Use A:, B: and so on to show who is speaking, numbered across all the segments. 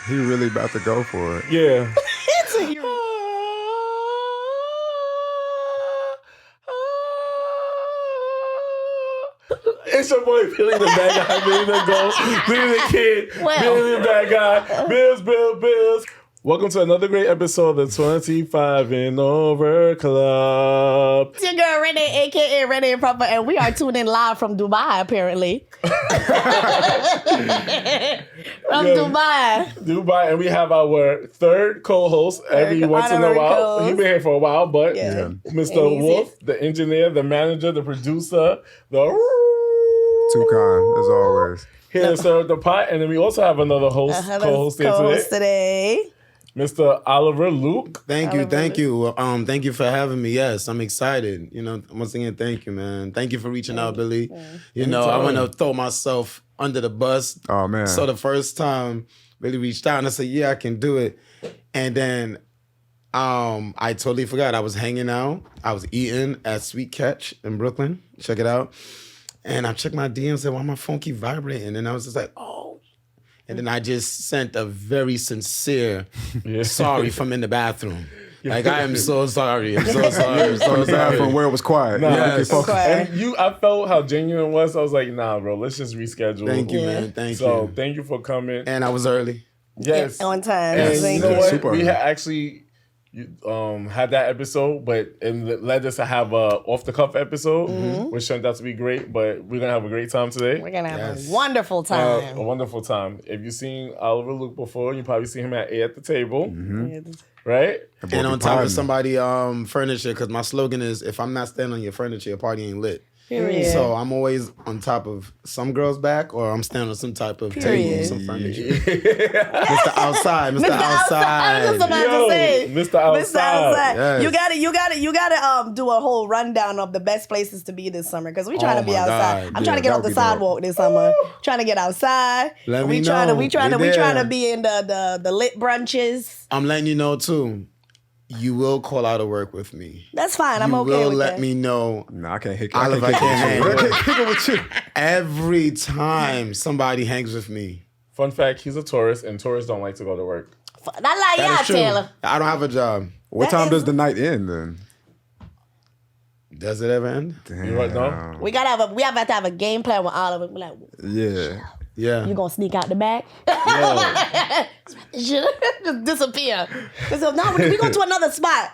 A: He really about to go for it.
B: Yeah.
C: It's a hero.
B: It's your boy Billy the bad guy, Billy the goat, Billy the kid, Billy the bad guy, Bills. Welcome to another great episode of the 25 and Over Club.
C: It's your girl Renay, aka Renay and Proper, and we are tuning in live from Dubai, apparently.
B: Dubai, and we have our third co-host every once in a while. He's been here for a while, but Mr. Wolf, the engineer, the manager, the producer,
A: Too kind, as always.
B: Here to serve the pot, and then we also have another co-host today. Mr. Oliver Luke.
D: Thank you. Thank you for having me. Yes, I'm excited. Once again, thank you, man. Thank you for reaching out, Billy. I want to throw myself under the bus.
A: Oh, man.
D: So the first time Billy reached out and I said, yeah, I can do it. And then I totally forgot. I was hanging out. I was eating at Sweet Catch in Brooklyn. Check it out. And I checked my DMs and said, why my phone keep vibrating? And I was just like, oh. And then I just sent a very sincere sorry from in the bathroom. Like, I am so sorry. I'm so sorry. I'm so sorry.
A: From where it was quiet.
D: Yes.
B: And I felt how genuine it was. I was like, nah, bro, let's just reschedule.
D: Thank you, man. Thank you.
B: So thank you for coming.
D: And I was early.
B: Yes.
C: On time.
B: And
C: Thank
B: you know what?
A: Super.
B: We had actually had that episode, but it led us to have a off-the-cuff episode, which turned out to be great, but we're going to have a great time today.
C: We're going to have a wonderful time.
B: A wonderful time. If you've seen Oliver Luke before, you probably seen him at A at the Table, right?
D: And on top of somebody furniture, because my slogan is, if I'm not standing on your furniture, your party ain't lit.
C: Period.
D: So I'm always on top of some girl's back, or I'm standing on some type of table, some furniture. Mr. Outside, Mr. Outside.
C: I was just about to say,
B: Mr. Outside.
D: Yes.
C: You gotta do a whole rundown of the best places to be this summer, because we trying to be outside.
D: God.
C: I'm trying to get off the sidewalk this summer. Trying to get outside. We trying to be in the lit brunches.
D: I'm letting you know too. You will call out of work with me.
C: That's fine. I'm okay with that.
D: You will let me know.
A: No, I can't hit
D: Oliver, I can't
A: kick it with you.
D: Every time somebody hangs with me.
B: Fun fact, he's a tourist, and tourists don't like to go to work.
C: Not like
D: That
C: y'all,
D: is true.
C: Taylor.
D: I don't have a job.
A: What time does the night end then?
D: Does it ever end?
A: Damn.
B: You right now?
C: We have to have a game plan with Oliver. We're like,
D: Yeah.
C: you gonna sneak out the back? Just disappear. So now we go to another spot.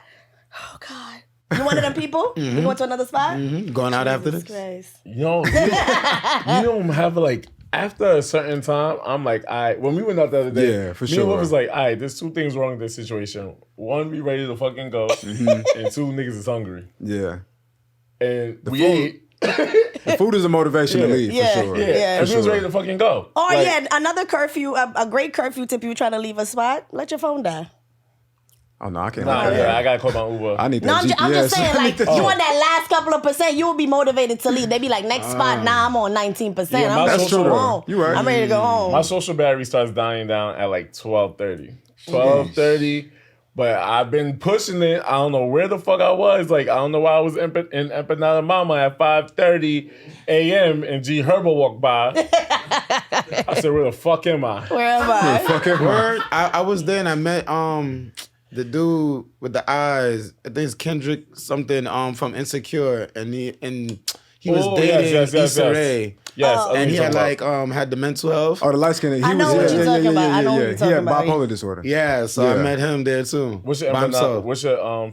C: Oh God. You one of them people? You going to another spot?
D: Going out after this?
C: Christ.
B: You don't have after a certain time, I'm like, all right. When we went out the other day,
A: Yeah, for
B: me
A: sure.
B: and Wolf was like, all right, there's two things wrong with this situation. One, we ready to fucking go, and two, niggas is hungry.
A: Yeah.
B: And we
A: food-
B: ate.
A: The food is a motivation to leave,
C: Yeah,
A: for sure.
C: yeah.
B: And we was ready to fucking go.
C: Or another curfew, a great curfew tip. You trying to leave a spot? Let your phone die.
A: Oh, no, I can't.
B: Nah, I gotta call my Uber.
A: I need that
C: No, I'm just
A: GPS.
C: saying,
A: I
C: like,
A: need that-
C: you want that last couple of percent, you will be motivated to leave. They be like, next spot, nah, I'm on 19%.
B: Yeah,
C: I'm
B: that's
C: ready to
B: true,
C: go
B: though.
C: home.
A: You right.
C: I'm ready to go home.
B: My social battery starts dying down at like 12:30. 12:30. But I've been pushing it. I don't know where the fuck I was. Like, I don't know why I was in Empanada Mama at 5:30 a.m. and G Herbo walked by. I said, where the fuck am I?
C: Where am I?
A: Fucking
D: Word. I was there and I met the dude with the eyes. I think it's Kendrick something from Insecure, and he was dating Issa Rae.
B: Yes.
D: And he had had the mental health.
A: Oh, the light skin.
C: I know what you're talking about. I know what you're
A: He
C: talking
A: had
C: about.
A: bipolar disorder.
D: Yeah, so I met him there too.
B: What's your
D: by himself.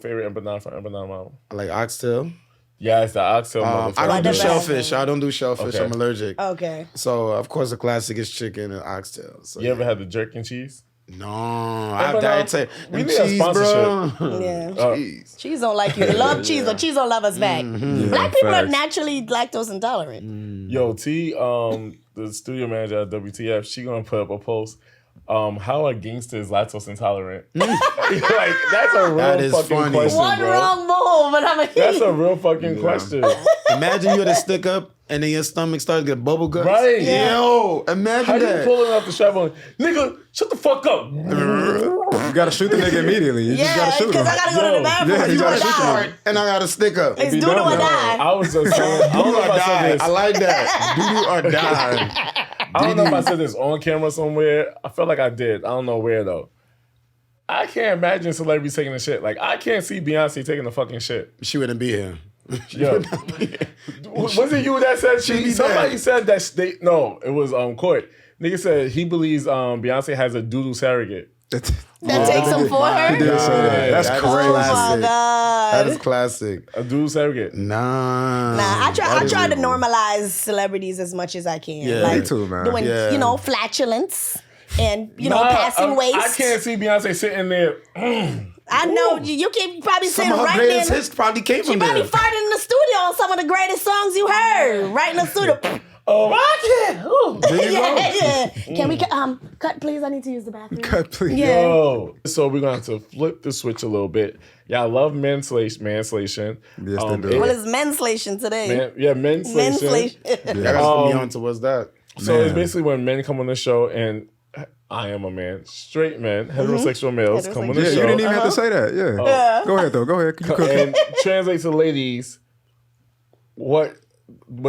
B: favorite empanada from Empanada Mama?
D: I like oxtail.
B: Yeah, it's the oxtail.
D: I don't do
C: Never
D: shellfish. I don't do shellfish.
B: Okay.
D: I'm allergic.
C: Okay.
D: So of course the classic is chicken and oxtail. So,
B: You ever had the jerk and cheese?
D: No, I've died to
B: We need a
D: cheese, bro.
B: sponsorship.
C: Yeah.
D: Cheese.
C: Cheese don't like you. They love cheese, but cheese don't love us back. Black people are naturally lactose intolerant.
B: Yo, T, the studio manager at WTF, she gonna put up a post. How are gangsters lactose intolerant? Like, that's a real fucking
D: funny.
B: question,
C: One
B: bro.
C: wrong move, and I'm
B: That's a real fucking question.
D: Imagine you had a stick up and then your stomach started to get bubble guts.
B: Right.
D: Yo, imagine
B: How you
D: that.
B: pulling off the strap on? Nigga, shut the fuck up.
A: You gotta shoot the nigga immediately. You just
C: yeah,
A: gotta shoot him.
C: because I gotta go to the bathroom.
A: Yeah,
C: It's
A: you
C: do or
A: gotta shoot
C: die.
A: him.
D: And I got a stick up.
C: It's
B: Be
C: do or
B: done.
C: die.
B: I was just saying, I don't know if I said this.
D: I like that. Do or die.
B: I don't know if I said this on camera somewhere. I felt like I did. I don't know where though. I can't imagine celebrities taking the shit. Like, I can't see Beyonce taking the fucking shit.
D: She wouldn't be here.
B: Yo. Was it you that said somebody said that no, it was Court. Nigga said he believes Beyonce has a doodle surrogate.
C: That takes him for her?
A: He did say that. That's crazy.
C: Oh my God.
D: That is classic.
B: A dual surrogate.
D: Nah.
C: I try to normalize celebrities as much as I can.
D: Yeah.
C: Like,
A: Me too, man.
C: doing, you know, flatulence and, you know, passing waste.
B: I can't see Beyonce sitting there.
C: I know you can probably sit
D: Some of her
C: right
D: greatest
C: there.
D: hits probably came
C: She
D: from
C: probably
D: there.
C: farted in the studio on some of the greatest songs you heard. Right in the studio.
B: Oh,
D: There you go.
C: Yeah. Can we cut, please? I need to use the bathroom.
A: Cut, please.
C: Yeah.
B: Yo. So we're going to have to flip the switch a little bit. Y'all love Manslation.
A: Yes, they do.
C: What is Manslation today?
B: Manslation.
D: I gotta put me on to what's that?
B: So it's basically when men come on the show, and I am a man, straight men, heterosexual males come on the
A: Yeah,
B: show.
A: you didn't even have to say that. Yeah. Go ahead, though. Go ahead. You cook
B: And translate to ladies what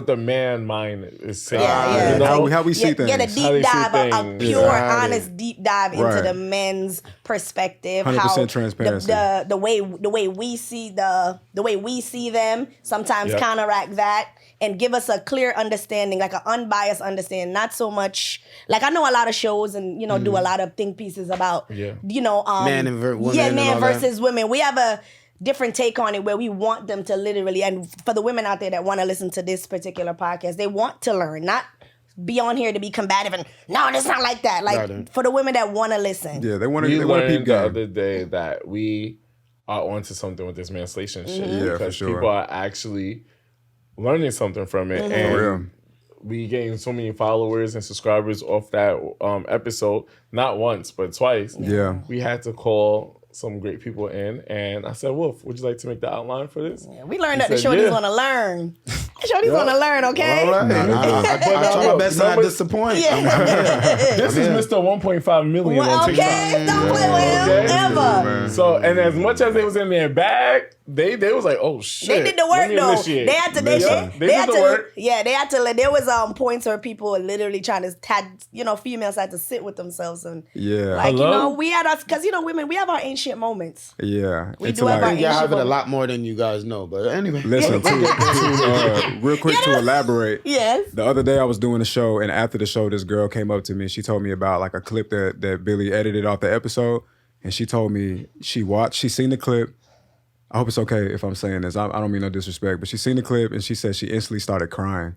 B: the man mind is saying.
C: Yeah.
B: You know?
A: How we see things.
C: Get a
B: How they
C: deep
B: see
C: dive, a
B: things.
C: pure,
D: Exactly.
C: honest deep dive into
A: Right.
C: the men's perspective.
A: 100%
C: how
A: transparency.
C: The way we see the way we see them. Sometimes
B: Yep.
C: counteract that and give us a clear understanding, like an unbiased understanding. Not so much like I know a lot of shows and do a lot of think pieces about
B: Yeah.
C: man
D: and women.
C: Yeah,
D: and
C: man
D: all that.
C: versus women. We have a different take on it where we want them to literally, and for the women out there that want to listen to this particular podcast, they want to learn, not be on here to be combative and no, it's not like that. Like
D: Right.
C: for the women that want to listen.
A: Yeah, they want to
B: We
A: peep
B: learned the
A: game.
B: other day that we are onto something with this Manslation shit.
A: Yeah, for
B: because
A: sure.
B: people are actually learning something from it.
A: For
B: And
A: real.
B: we gained so many followers and subscribers off that episode, not once, but twice.
A: Yeah.
B: We had to call some great people in, and I said, Wolf, would you like to make the outline for this?
C: We learned that
B: He
C: the
B: said,
C: shorties
B: yeah.
C: want to learn. The shorties want to learn, okay?
D: All right. I try my best to not disappoint.
B: This is Mr. 1.5 million
C: Well,
B: on TikTok.
C: okay, don't play with him
B: Okay.
C: ever.
B: So, and as much as they was in their bag, they was like, oh shit.
C: They did the
B: let
C: work
B: me
C: though.
B: initiate.
C: They had to.
B: They
C: They
B: did
C: had
B: the
C: to.
B: work.
C: Yeah, they had to. There was points where people were literally trying to females had to sit with themselves and
A: Yeah.
C: like
B: Hello?
C: we had us because women we have our ancient moments.
A: Yeah.
C: We
A: It's
C: do have
D: I
C: our
D: think y'all have it a
C: Ancient
D: lot more than you guys know. But anyway.
A: Listen, real quick to elaborate.
C: Yes.
A: The other day I was doing a show, and after the show, this girl came up to me. She told me about like a clip that Billy edited off the episode, and she told me she seen the clip. I hope it's okay if I'm saying this. I don't mean no disrespect, but she seen the clip and she said she instantly started crying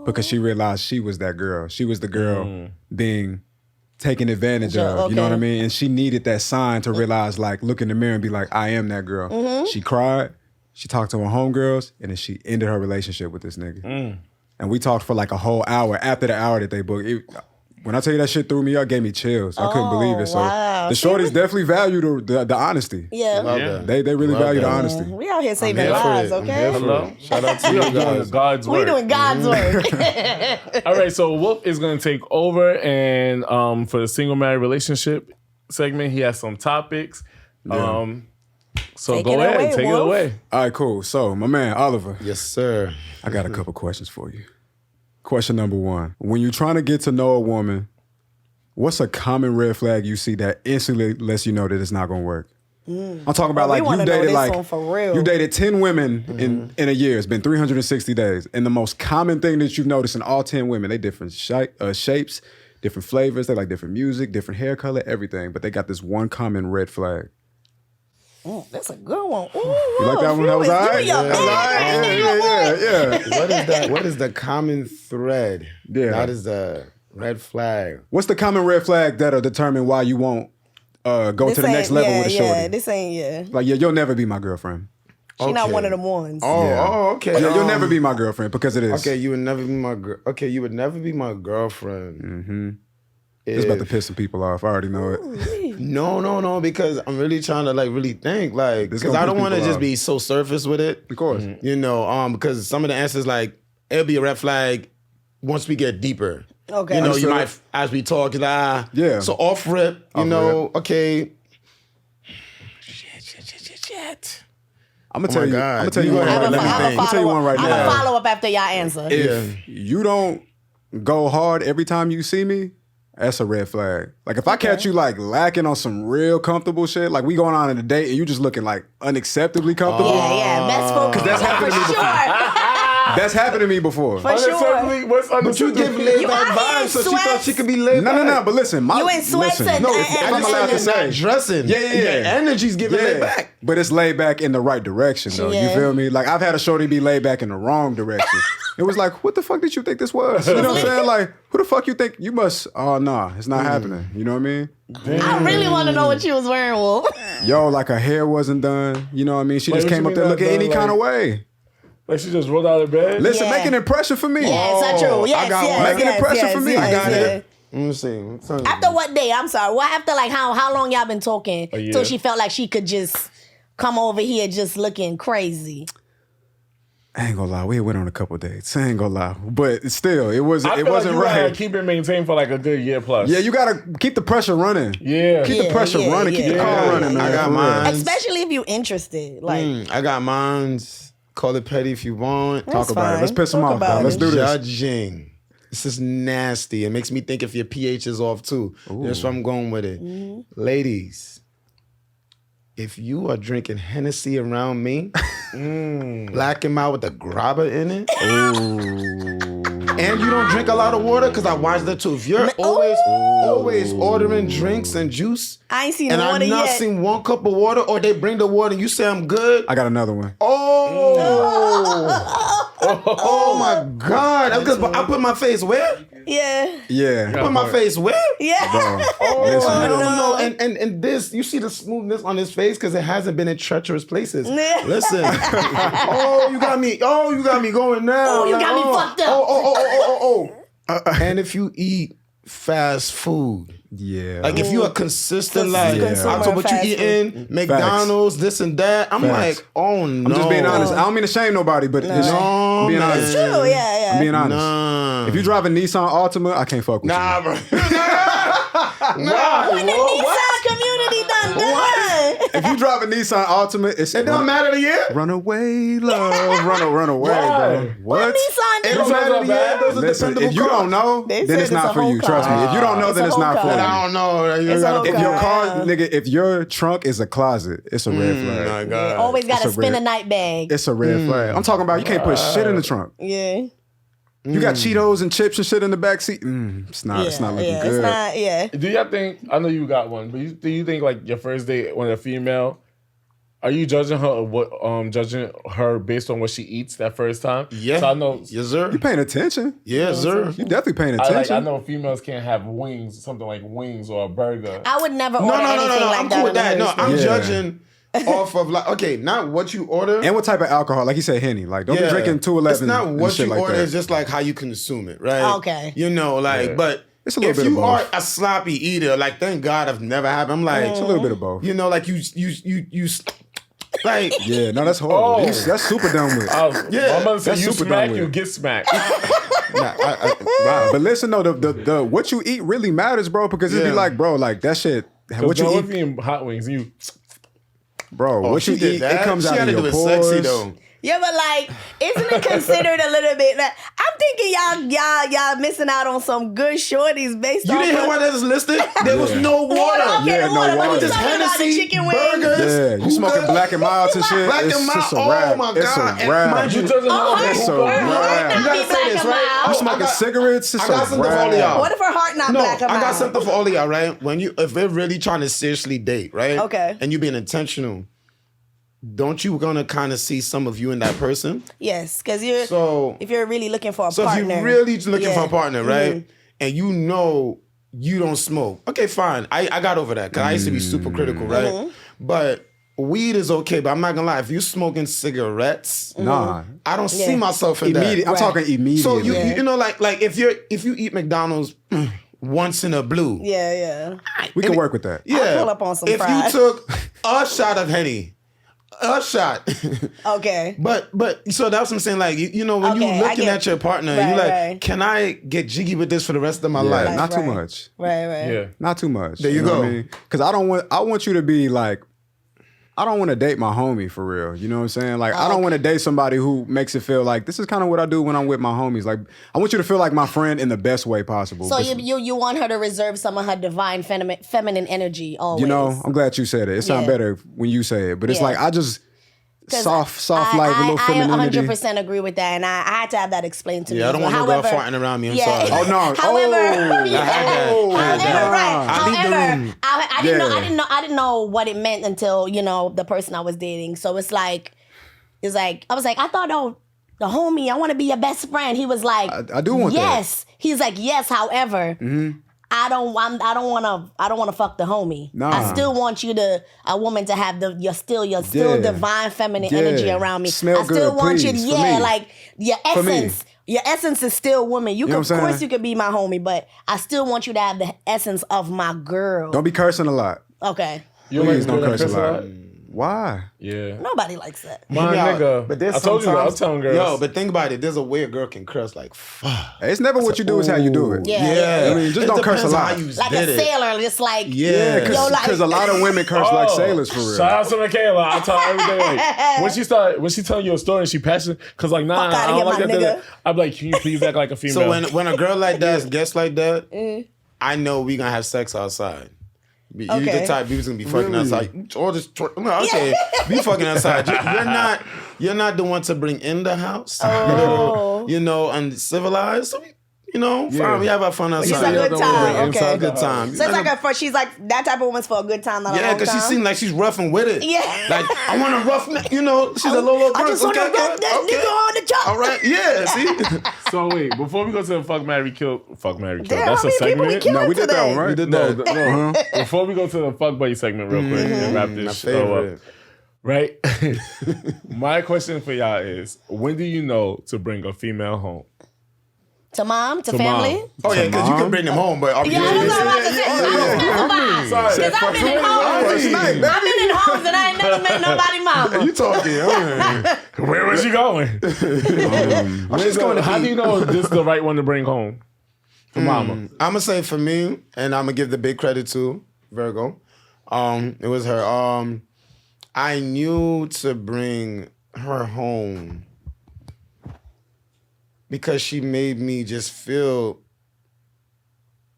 A: because she realized she was that girl. She was the girl being taken advantage of. You know what I mean? And she needed that sign to realize, like, look in the mirror and be like, I am that girl. She cried. She talked to her homegirls, and then she ended her relationship with this nigga. And we talked for like a whole hour after the hour that they booked. When I tell you that shit threw me up, gave me chills. I couldn't believe it. So
C: wow.
A: the shorties definitely value the honesty.
C: Yeah.
D: Love
B: Yeah.
D: that.
A: They really
D: Love
A: value the
D: that.
A: honesty.
C: We out here saving
D: here for
C: lives,
D: it. I'm
C: okay?
D: here for
B: Hello?
D: Shout out to
B: We
D: you
B: are doing
D: guys.
B: God's
C: We
B: work.
C: doing God's work.
B: All right, so Wolf is going to take over, and for the single married relationship segment, he has some topics. So
C: Take
B: go
C: it
B: ahead,
C: away,
B: take it
C: Wolf.
B: away.
A: All right, cool. So, my man, Oliver,
D: Yes, sir.
A: I got a couple questions for you. Question number one. When you're trying to get to know a woman, what's a common red flag you see that instantly lets you know that it's not going to work? I'm talking about
C: Oh, we
A: like
C: wanna
A: you
C: know
A: dated
C: this
A: like
C: one for real.
A: you dated 10 women in a year. It's been 360 days. And the most common thing that you've noticed in all 10 women, they different shapes, different flavors, they like different music, different hair color, everything. But they got this one common red flag.
C: That's a good one. Ooh,
A: You like that one? That was all right?
C: You your man.
A: Yeah.
D: What is the common thread?
A: Yeah.
D: That is the red flag.
A: What's the common red flag that'll determine why you won't go
C: This
A: to the next
C: ain't-
A: level with a shorty?
C: This ain't
A: Like, you'll never be my girlfriend.
C: She not
D: Okay.
C: one of them ones.
D: Oh, okay.
A: You'll never be my girlfriend because it is.
D: Okay, you would never be my girl. Okay, you would never be my girlfriend.
A: Mm-hmm. It's about to piss some people off. I already know it.
D: No, because I'm really trying to like really think, like,
A: This
D: because
A: gonna
D: I don't
A: piss
D: want to
A: people
D: just
A: off.
D: be so surface with it.
A: Of course.
D: You know, because some of the answers, like, it'll be a red flag once we get deeper.
C: Okay.
D: You know,
A: Understood.
D: you might, as we talk, like,
A: Yeah.
D: So off rip, you
A: Off
D: know,
A: rip.
D: okay.
A: I'm gonna
D: Oh
A: tell
D: my
A: you.
D: God.
A: I'm gonna tell you
D: You
A: one
D: gonna
A: right
D: let me
A: now.
D: think.
A: I'm gonna tell you one right
C: I'm
A: now.
C: gonna follow up after y'all answer.
A: If you don't go hard every time you see me, that's a red flag. Like if I catch you like lacking on some real comfortable shit, like we going on a date and you just looking like unacceptably comfortable.
C: Yeah, best focus.
A: that's happened to me
C: for
A: before.
C: sure.
A: That's happened to me before.
C: For sure.
D: But you give laid back
C: out here in
D: vibes, so she thought
C: sweats?
D: she could be laid back.
A: No. But listen,
C: You in sweats
A: listen.
C: and-
A: No,
C: and-
A: if
C: and-
A: I'm allowed to
C: and-
A: say,
D: dressing.
A: Yeah.
D: Your energy's giving laid back.
A: But it's laid back in the right direction, though.
C: Yeah.
A: You feel me? Like I've had a shorty be laid back in the wrong direction. It was like, what the fuck did you think this was? You know what I'm saying? Like, who the fuck you think you must? Oh nah, it's not happening. You know what I mean?
C: I really want to know what she was wearing, Wolf.
A: Yo, like her hair wasn't done. You know what I mean? She just
B: what
A: came
B: you
A: up there
B: mean
A: looking
B: not
A: any
B: done,
A: kind of
B: like-
A: way.
B: Like she just rolled out of bed.
A: Listen,
C: Yeah.
A: make an impression for me.
C: Yeah, it's not true. Yes,
D: I got
C: yes,
D: one.
A: Make an
C: yes,
A: impression
C: yes,
A: for me.
C: yes,
A: I got
C: yes.
A: it.
D: Let me see.
C: After what day? I'm sorry. What after like how long y'all been talking
B: year.
C: till she felt like she could just come over here just looking crazy?
A: I ain't gonna lie, we went on a couple dates. I ain't gonna lie, but still, it
B: I
A: wasn't
B: feel
A: right.
B: like you gotta keep it maintained for like a good year plus.
A: Yeah, you gotta keep the pressure running.
B: Yeah.
A: Keep the pressure
C: yeah,
A: running. Keep the
C: yeah.
A: car running, man.
D: I got
A: for real.
D: mine.
C: Especially if you interested. Like
D: I got mines. Call it petty if you want.
A: Talk about it.
C: fine.
A: Let's piss them
C: Talk
A: off,
C: about
A: bro. Let's
C: it.
A: do this.
D: Judging. This is nasty. It makes me think if your pH is off too. That's where I'm going with it. Ladies, if you are drinking Hennessy around me, black him out with a grabber in it, and you don't drink a lot of water, because I watched that too. If you're always ordering drinks and juice,
C: I ain't seen
D: and
C: water
D: I've not
C: yet.
D: seen one cup of water, or they bring the water and you say I'm good,
A: I got another one.
D: oh my God. Because I put my face where?
C: Yeah.
A: Yeah.
D: Put my face where?
C: Yeah.
A: Bro,
D: Oh,
A: listen,
D: I
A: man.
D: don't know. And this, you see the smoothness on his face because it hasn't been in treacherous places.
C: Yeah.
D: Listen. You got me going now.
C: Oh, you got me fucked up.
D: And if you eat fast food,
A: Yeah.
D: like if you are consistent, like
C: Consumer
D: I told what you
C: fast
D: eating, McDonald's, this and that, I'm
A: Facts.
D: like, oh no.
A: I'm just being honest. I don't mean to shame nobody, but it's, I'm being
D: man.
A: honest.
C: True. Yeah.
A: I'm being honest.
D: Nah.
A: If you drive a Nissan Altima, I can't fuck with
D: Nah, bro.
C: When the Nissan community done.
A: If you drive a Nissan Altima, it's
D: It don't matter the year.
A: Run away, love. Run away, bro. What?
C: Nissan
D: It don't
C: Nissan.
D: matter the year. Those are
A: Listen,
D: dependable
A: if you
D: cars.
A: don't know,
C: They
A: then
C: said
A: it's
C: it's
A: not
C: a
A: for
C: whole
A: you. Trust me.
C: car.
A: If you don't know,
C: It's
A: then
C: a
A: it's
C: whole
A: not for
C: car.
A: you.
D: I don't know. You
C: It's a
D: gotta
C: whole
A: If your car,
C: Yeah.
A: nigga, if your trunk is a closet, it's a red flag.
D: my God.
C: Always got to
A: It's a
C: spin a
A: red-
C: night bag.
A: It's a red flag. I'm talking about you can't put shit in the trunk.
C: Yeah.
A: You got Cheetos and chips and shit in the back seat. It's not looking
C: yeah.
A: good.
C: It's not. Yeah.
B: Do y'all think? I know you got one, but do you think like your first date with a female? Are you judging her based on what she eats that first time?
D: Yeah.
B: So I know.
D: Yes, sir.
A: You paying attention?
D: Yes, sir.
A: You definitely paying
B: I
A: attention.
B: know females can't have wings, something like wings or a burger.
C: I would never
D: No,
C: order anything like
D: I'm
C: that.
D: cool with
C: on the
D: that. No,
C: first
D: I'm
C: date.
A: Yeah.
D: judging off of like, okay, not what you order.
A: And what type of alcohol? Like you said, Henny. Like don't be drinking 211.
D: It's not
A: and
D: what
A: shit
D: you
A: like
D: order.
A: that.
D: It's just like how you consume it, right?
C: Okay.
D: You know, like, but
A: It's a little
D: if
A: bit of
D: you
A: both.
D: are a sloppy eater, like, thank God I've never had. I'm like,
A: It's a little bit of both.
D: you know, like you, like,
A: Yeah, no, that's horrible.
B: Oh.
A: That's super done with.
D: Yeah,
B: my mother said
A: that's
B: you
A: super
B: smack,
A: done
B: you
A: with.
B: get smacked.
A: Wow. But listen though, the what you eat really matters, bro. Because it'd be
D: Yeah.
A: like, bro, like that shit. What you
B: If
A: eat,
B: you eat hot wings, you
A: bro? What
D: she
A: you
D: did
A: eat,
D: that?
A: it comes
D: She
A: out
D: gotta
A: of
D: do
A: your
D: it sexy
A: pores.
D: though.
C: Yeah, but like, isn't it considered a little bit? Like, I'm thinking y'all missing out on some good shorties based
D: You
C: on.
D: didn't hear what that was listed? There was no water.
C: Okay,
A: Yeah,
C: the
A: no
C: water.
A: water.
C: What you
A: Just
C: talking about? The
D: Hennessy,
C: chicken wings.
D: burgers.
A: Yeah, you smoking
D: hookah.
A: Black and Milds and shit.
D: Black
A: it's
D: and
A: just a
D: Mild.
A: wrap.
D: Oh my
A: It's
D: God.
A: a wrap.
D: Mind you,
B: doesn't know
A: It's a
C: Her heart
A: wrap.
C: not
D: You gotta
C: be
D: say
C: black
D: this,
C: and
D: right?
C: mild.
A: You smoking cigarettes? It's
D: I got
A: a
D: something for all of
A: wrap.
D: y'all.
C: What if her heart not
D: No,
C: black and
D: I
C: mild?
D: got something for all of y'all, right? If we're really trying to seriously date, right?
C: Okay.
D: And you being intentional, don't you gonna kind of see some of you in that person?
C: Yes, because if you're really looking for a
D: So
C: partner.
D: if you're really looking for a
C: Yeah.
D: partner, right? And you know you don't smoke. Okay, fine. I got over that because I used to be super critical, right? But weed is okay, but I'm not gonna lie. If you smoking cigarettes,
A: Nah.
D: I don't see myself in
A: Immediate. I'm
C: Right.
A: talking immediate.
D: that. So you know like if you eat McDonald's once in a blue,
C: Yeah.
A: we can work with that.
D: yeah.
C: pull up on some
D: if
C: fries.
D: you took a shot of Henny, a shot.
C: Okay.
D: But so that's what I'm saying. Like you know when
C: Okay,
D: you
C: I
D: looking
C: get-
D: at your partner,
C: Right,
D: you like,
C: right.
D: can I get jiggy with this for the rest of my
A: Yeah,
D: life?
A: not too
C: Right.
A: much.
C: Right.
B: yeah.
A: Not too much.
D: There you
A: know
D: go.
A: what I mean? Because I want you to be like I don't want to date my homie for real. You know what I'm saying? Like, I don't want to date somebody who makes it feel like this is kind of what I do when I'm with my homies. Like, I want you to feel like my friend in the best way possible.
C: So you want her to reserve some of her divine feminine energy always.
A: You know, I'm glad you said it. It sounds better when you say it. But it's like, I just... Soft life, a little femininity.
C: I 100% agree with that, and I had to have that explained to me.
D: Yeah, I don't want no girl farting around me. I'm sorry.
A: Oh no.
C: I didn't know what it meant until the person I was dating. So it's like I was like, I thought the homie, I want to be your best friend. He was like,
A: I do want that.
C: Yes. He's like, yes. However. I don't want to fuck the homie.
A: Nah.
C: I still want a woman to have your still divine feminine energy around me.
A: Smell
C: I still
A: good,
C: want
A: please,
C: you to, like your essence. Your essence is still woman. You
A: know
C: could, of course, you could be my homie, but I still want you to have the essence of my girl.
A: Don't be cursing a lot.
C: Okay.
A: Please don't curse a lot. Why?
B: Yeah.
C: Nobody likes that.
B: My nigga.
D: But there's
B: I told you, I was telling girls.
D: Yo, but think about it. There's a way a girl can curse like, fuck.
A: It's never what you do, it's how you do it.
C: Yeah.
A: I mean, just don't curse a lot.
C: Like a sailor, just like...
A: Yeah, because a lot of women curse like sailors for real.
B: Shout out to Michaela. I tell her everything. Like, when she telling you a story and she passionate, because like, nah, I don't like that. I'm like, can you please act like a female?
D: So when a girl like that gets like that, I know we gonna have sex outside. You the type people's gonna be fucking outside. Or just okay, be fucking outside. You're not the one to bring in the house. Uncivilized. So fine, we have our fun outside.
C: It's a good time.
D: It's a good time.
C: So it's she's like that type of woman's for a good time, not a long time.
D: Yeah, because she seems like she's roughing with it.
C: Yeah.
D: Like, I want to rough, she's a little
C: I just want to rough that nigga on the top.
D: All right, yeah, see?
B: So wait, before we go to the fuck, marry, kill.
C: Damn,
B: That's a segment?
C: No,
A: we did that one, right?
D: We did that.
B: No. Before we go to the fuck buddy segment real quick and wrap this show up. Right? My question for y'all is, when do you know to bring a female home?
C: To mom? To family?
B: Mom.
D: Oh, yeah, because you can bring them home, but...
C: Yeah, that's what I'm about to say. Because I've been in homes. I've been in homes and I ain't never met nobody mama.
D: You talking,
B: Where was she going? How do you know this is the right one to bring home? For mama.
D: I'm going to say for me, and I'm going to give the big credit to Virgo. It was her. I knew to bring her home because she made me just feel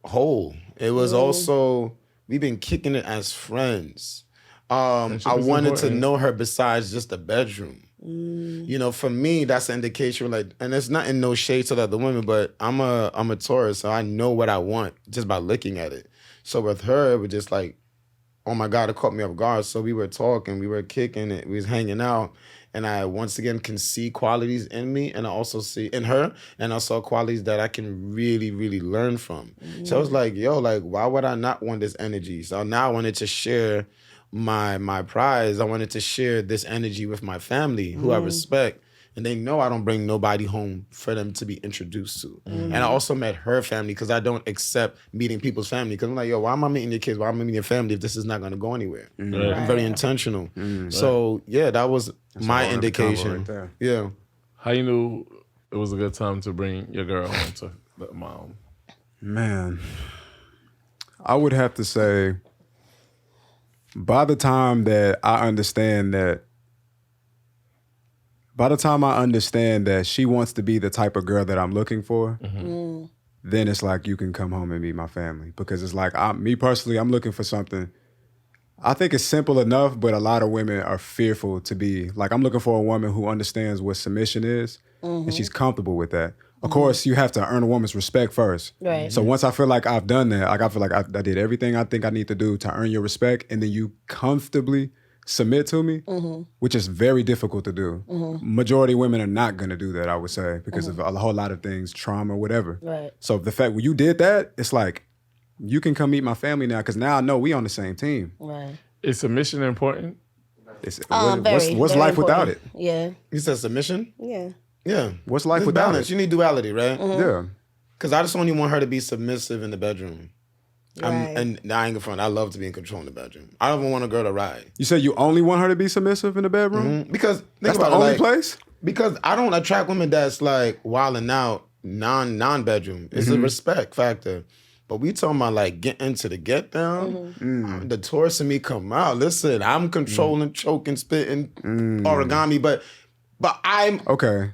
D: whole. It was also, we've been kicking it as friends. I wanted to know her besides just the bedroom. For me, that's an indication, like, and it's not in no shade to the other women, but I'm a Taurus, so I know what I want just by looking at it. So with her, it was just like, oh my God, it caught me off guard. So we were talking, we were kicking it, we was hanging out. And I, once again, can see qualities in me, and I also see in her, and I saw qualities that I can really, really learn from. So I was like, yo, like, why would I not want this energy? So now I wanted to share my prize. I wanted to share this energy with my family, who I respect. And they know I don't bring nobody home for them to be introduced to. And I also met her family, because I don't accept meeting people's family. Because I'm like, yo, why am I meeting your kids? Why am I meeting your family if this is not going to go anywhere? I'm very intentional. So, yeah, that was my indication. Right, yeah.
B: How you knew it was a good time to bring your girl home to the mom?
A: Man, I would have to say, by the time I understand that she wants to be the type of girl that I'm looking for, then it's like, you can come home and meet my family. Because it's like, me personally, I'm looking for something. I think it's simple enough, but a lot of women are fearful to be, like, I'm looking for a woman who understands what submission is, and she's comfortable with that. Of course, you have to earn a woman's respect first.
C: Right.
A: So once I feel like I've done that, like I feel like I did everything I think I need to do to earn your respect, and then you comfortably submit to me, which is very difficult to do. Majority of women are not going to do that, I would say, because of a whole lot of things, trauma, whatever.
C: Right.
A: So the fact when you did that, it's like, you can come meet my family now, because now I know we on the same team.
C: Right.
B: Is submission important?
A: What's
C: very
A: life without
C: important.
A: it?
C: Yeah.
D: You said submission?
C: Yeah.
D: Yeah.
A: What's life
D: There's
A: without
D: balance.
A: it?
D: You need duality, right?
A: Yeah.
D: Because I just only want her to be submissive in the bedroom.
C: Right.
D: And I ain't gonna front. I love to be in control in the bedroom. I don't even want a girl to ride.
A: You said you only want her to be submissive in the bedroom?
D: Because
A: That's the only place?
D: Because I don't attract women that's like wilding out non-bedroom. It's a respect factor. But we talking about like getting to the get down. The Taurus in me come out. Listen, I'm controlling, choking, spitting, origami, but I'm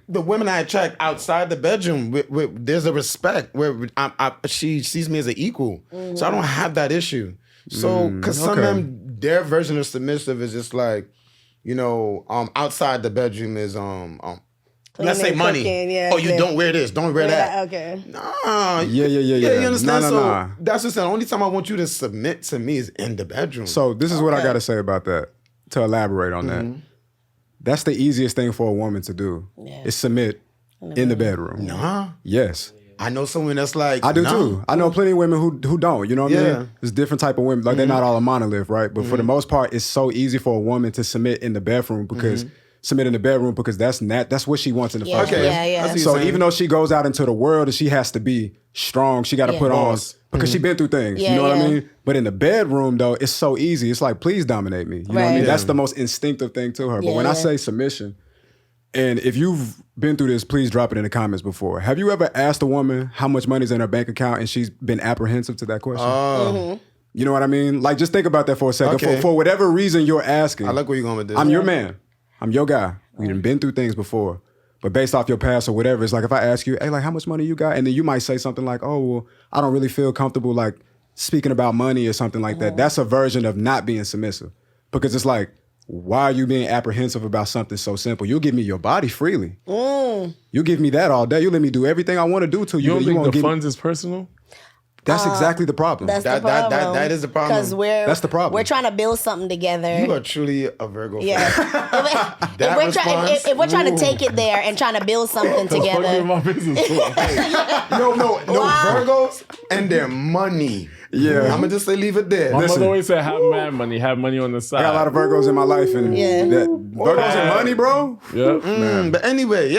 D: the women I attract outside the bedroom. There's a respect where she sees me as an equal, so I don't have that issue. So because some of them, their version of submissive is just like, outside the bedroom is let's say money.
C: Cooking, yeah,
D: you don't wear this, don't wear that.
C: Okay.
D: Nah.
A: Yeah.
D: You understand?
A: Nah.
D: That's just the only time I want you to submit to me is in the bedroom.
A: So this is what I got to say about that, to elaborate on that. That's the easiest thing for a woman to do, is submit in the bedroom.
D: Nah.
A: Yes.
D: I know someone that's like,
A: I do too. I know plenty of women who don't, you know what I mean? There's different type of women, like they're not all a monolith, right? But for the most part, it's so easy for a woman to submit in the bedroom because that's what she wants in the first place.
C: Yeah.
A: So even though she goes out into the world and she has to be strong, she got to put on, because she been through things, you know what I mean? But in the bedroom though, it's so easy. It's like, please dominate me. You know what I mean? That's the most instinctive thing to her. But when I say submission, and if you've been through this, please drop it in the comments before. Have you ever asked a woman how much money's in her bank account and she's been apprehensive to that question? You know what I mean? Like, just think about that for a second.
D: Okay.
A: For whatever reason you're asking.
D: I like where you're going with this.
A: I'm your man. I'm your guy. We've been through things before. But based off your past or whatever, it's like if I ask you, hey, like, how much money you got? And then you might say something like, oh, well, I don't really feel comfortable, like, speaking about money or something like that. That's a version of not being submissive. Because it's like, why are you being apprehensive about something so simple? You'll give me your body freely. You give me that all day. You let me do everything I want to do to you.
B: You don't think the funds is personal?
A: That's exactly the problem.
C: That's the problem.
D: That is the problem.
C: Because
A: that's the problem.
C: We're trying to build something together.
D: You are truly a Virgo.
C: Yeah. if we're trying to take it there and trying to build something together.
B: My business
D: No, Virgos and their money.
A: Yeah.
D: I'm gonna just say leave it there.
B: My mother always said, have mad money, have money on the side.
A: I got a lot of Virgos in my life, and Virgos and money, bro.
B: Yeah.
D: But anyway,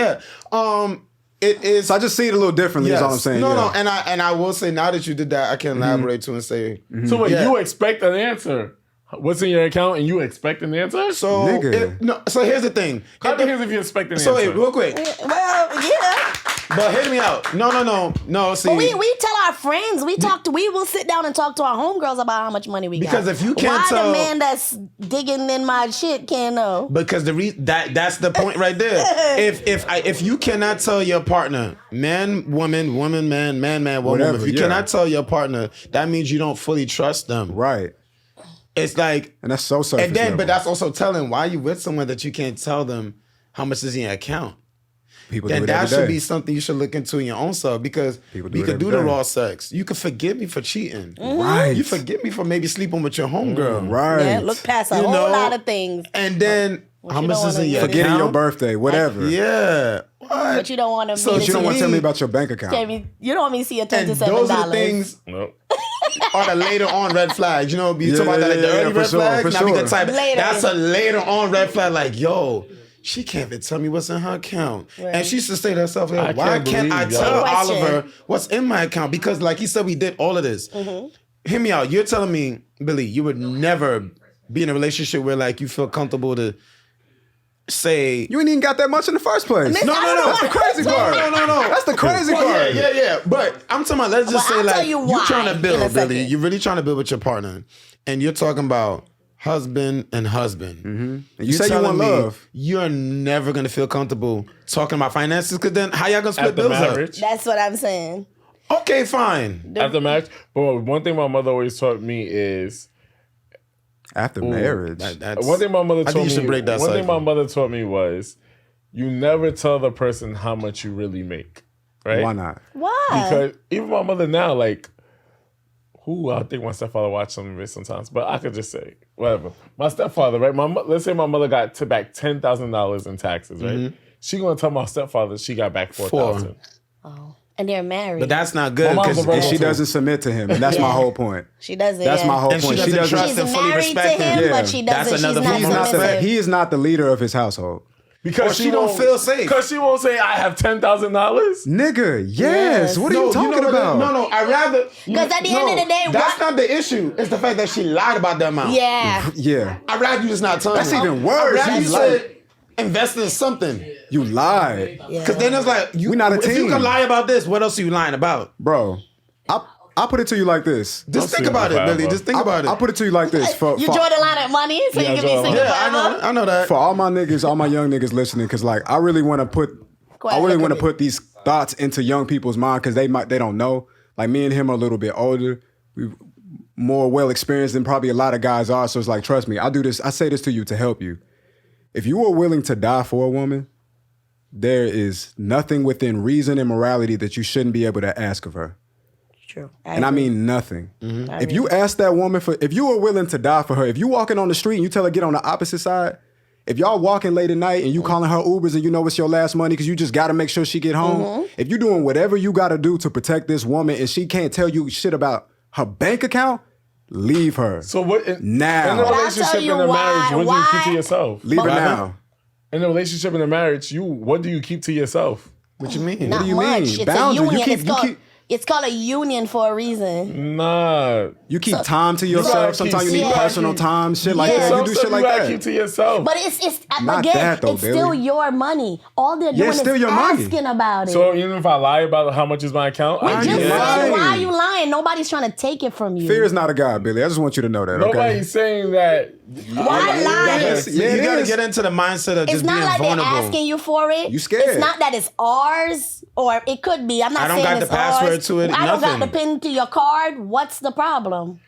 D: it is.
A: So I just see it a little differently. Is all I'm saying.
D: No, and I will say now that you did that, I can elaborate too and say.
B: So wait, you expect an answer? What's in your account, and you expect an answer?
D: So
A: Nigga.
D: So here's the thing.
B: Clap your hands if you expect an answer.
D: So wait, real quick.
C: Well, yeah.
D: But hear me out. No. See,
C: But we tell our friends. We will sit down and talk to our homegirls about how much money we got.
D: Because if you can't
C: why
D: tell,
C: the man that's digging in my shit can't know?
D: Because that's the point right there. If you cannot tell your partner, man, woman, man, woman,
A: Whatever,
D: if you cannot tell your partner, that means you don't fully trust them.
A: Right.
D: It's like,
A: and that's so surface
D: and then,
A: level.
D: but that's also telling why you with someone that you can't tell them how much is in your account.
A: People
D: Then
A: do it
D: that
A: every
D: should
A: day.
D: be something you should look into in your own self, because we could do the raw sex. You could forgive me for cheating.
A: Right.
D: You forgive me for maybe sleeping with your homegirl.
A: Right.
C: Yeah, look past a whole lot of things.
D: And then how much is in your account?
A: Forgetting your birthday, whatever.
D: Yeah. What?
C: But you don't want to.
A: So you don't want to tell me about your bank account.
C: Jamie, you don't want me to see your $10
D: And
C: to $7.
D: those are the things are the later on red flags. You know, you talk about that, like the early red flags. Now we can type that's a later on red flag. Like, yo, she can't even tell me what's in her account. Right. And she used to say to herself, like, why can't I tell Oliver what's in my account? Because like he said, we did all of this. Hear me out. You're telling me, Billy, you would never be in a relationship where like you feel comfortable to say
A: you ain't even got that much in the first place.
D: No.
A: That's the crazy part. No. That's the crazy part.
D: Yeah. But I'm talking about, let's just say like you're trying to build, Billy. You're really trying to build with your partner. And you're talking about husband and husband.
A: And you say you want love.
D: You're never going to feel comfortable talking about finances, because then how y'all going to split bills up?
C: That's what I'm saying.
D: Okay, fine.
B: After marriage. But one thing my mother always taught me is,
A: after marriage.
B: One thing my mother
D: I think you should break that
B: One
D: cycle.
B: thing my mother taught me was, you never tell the person how much you really make. Right?
A: Why not?
C: Why?
B: Because even my mother now, like, I think my stepfather watched some of it sometimes, but I could just say, whatever. My stepfather, right? Let's say my mother got back $10,000 in taxes, right? She gonna tell my stepfather she got back $4,000.
C: Oh. And they're married.
D: But that's not good,
A: and she doesn't submit to him, and that's my whole point.
C: She doesn't.
A: That's my whole
D: And
A: point.
D: she doesn't trust
C: She's
D: and fully
C: married
D: respect
C: to him,
D: him.
C: but she doesn't.
D: That's another
C: She's not submissive.
A: He is not the leader of his household.
B: Because
D: she don't feel safe.
B: Because she won't say, I have $10,000.
A: Nigga, yes. What are you talking about?
D: No, I rather.
C: Because at the end of the day,
D: that's not the issue. It's the fact that she lied about that amount.
C: Yeah.
A: Yeah.
D: I'd rather you just not tell me.
A: That's even worse.
D: I'd rather
A: You
D: you
A: lied.
D: said invest in something.
A: You lied.
D: Because then it's like,
A: we not a
D: if you
A: team.
D: can lie about this, what else are you lying about?
A: Bro, I'll put it to you like this.
D: Just think about it, Billy. Just think about it.
A: I'll put it to you like this.
C: You draw the line at money, so you can be single forever.
D: I know that.
A: For all my niggas, all my young niggas listening, because like I really want to put these thoughts into young people's mind because they don't know. Like me and him are a little bit older, we more well experienced than probably a lot of guys are. So it's like, trust me, I say this to you to help you. If you are willing to die for a woman, there is nothing within reason and morality that you shouldn't be able to ask of her.
C: True.
A: And I mean nothing. If you ask that woman if you are willing to die for her, if you walking on the street and you tell her get on the opposite side, if y'all walking late at night and you calling her Ubers and you know it's your last money because you just got to make sure she get home, if you doing whatever you got to do to protect this woman and she can't tell you shit about her bank account, leave her.
B: So what?
A: Now.
B: In a relationship, in a marriage, what do you keep to yourself?
A: Leave her now.
B: In a relationship, in a marriage, what do you keep to yourself?
D: What you mean?
C: Not
A: What do you
C: much.
A: mean?
C: It's
A: Boundary.
C: a union. It's called a union for a reason.
B: Nah.
A: You keep time to yourself. Sometimes you need personal time, shit like that. You do shit like that.
B: Keep to yourself.
C: But it's
A: Not
C: again,
A: that, though,
C: it's still
A: Billy.
C: your money. All they're doing
A: it's still
C: is
A: your money.
C: asking about it.
B: So even if I lie about how much is my account,
C: We
B: I
C: just
B: get it.
C: said, why are you lying? Nobody's trying to take it from you.
A: Fear is not a god, Billy. I just want you to know that. Okay?
B: Nobody's saying that.
C: Why lie?
D: You gotta get into the mindset of
C: It's
D: just
C: not
D: being
C: like
D: vulnerable.
C: they're asking you for it.
A: You scared.
C: It's not that it's ours, or it could be. I'm not
D: I don't
C: saying
D: got the
C: it's
D: password
C: ours.
D: to it,
C: I don't got
D: nothing.
C: the pin to your card. What's the problem?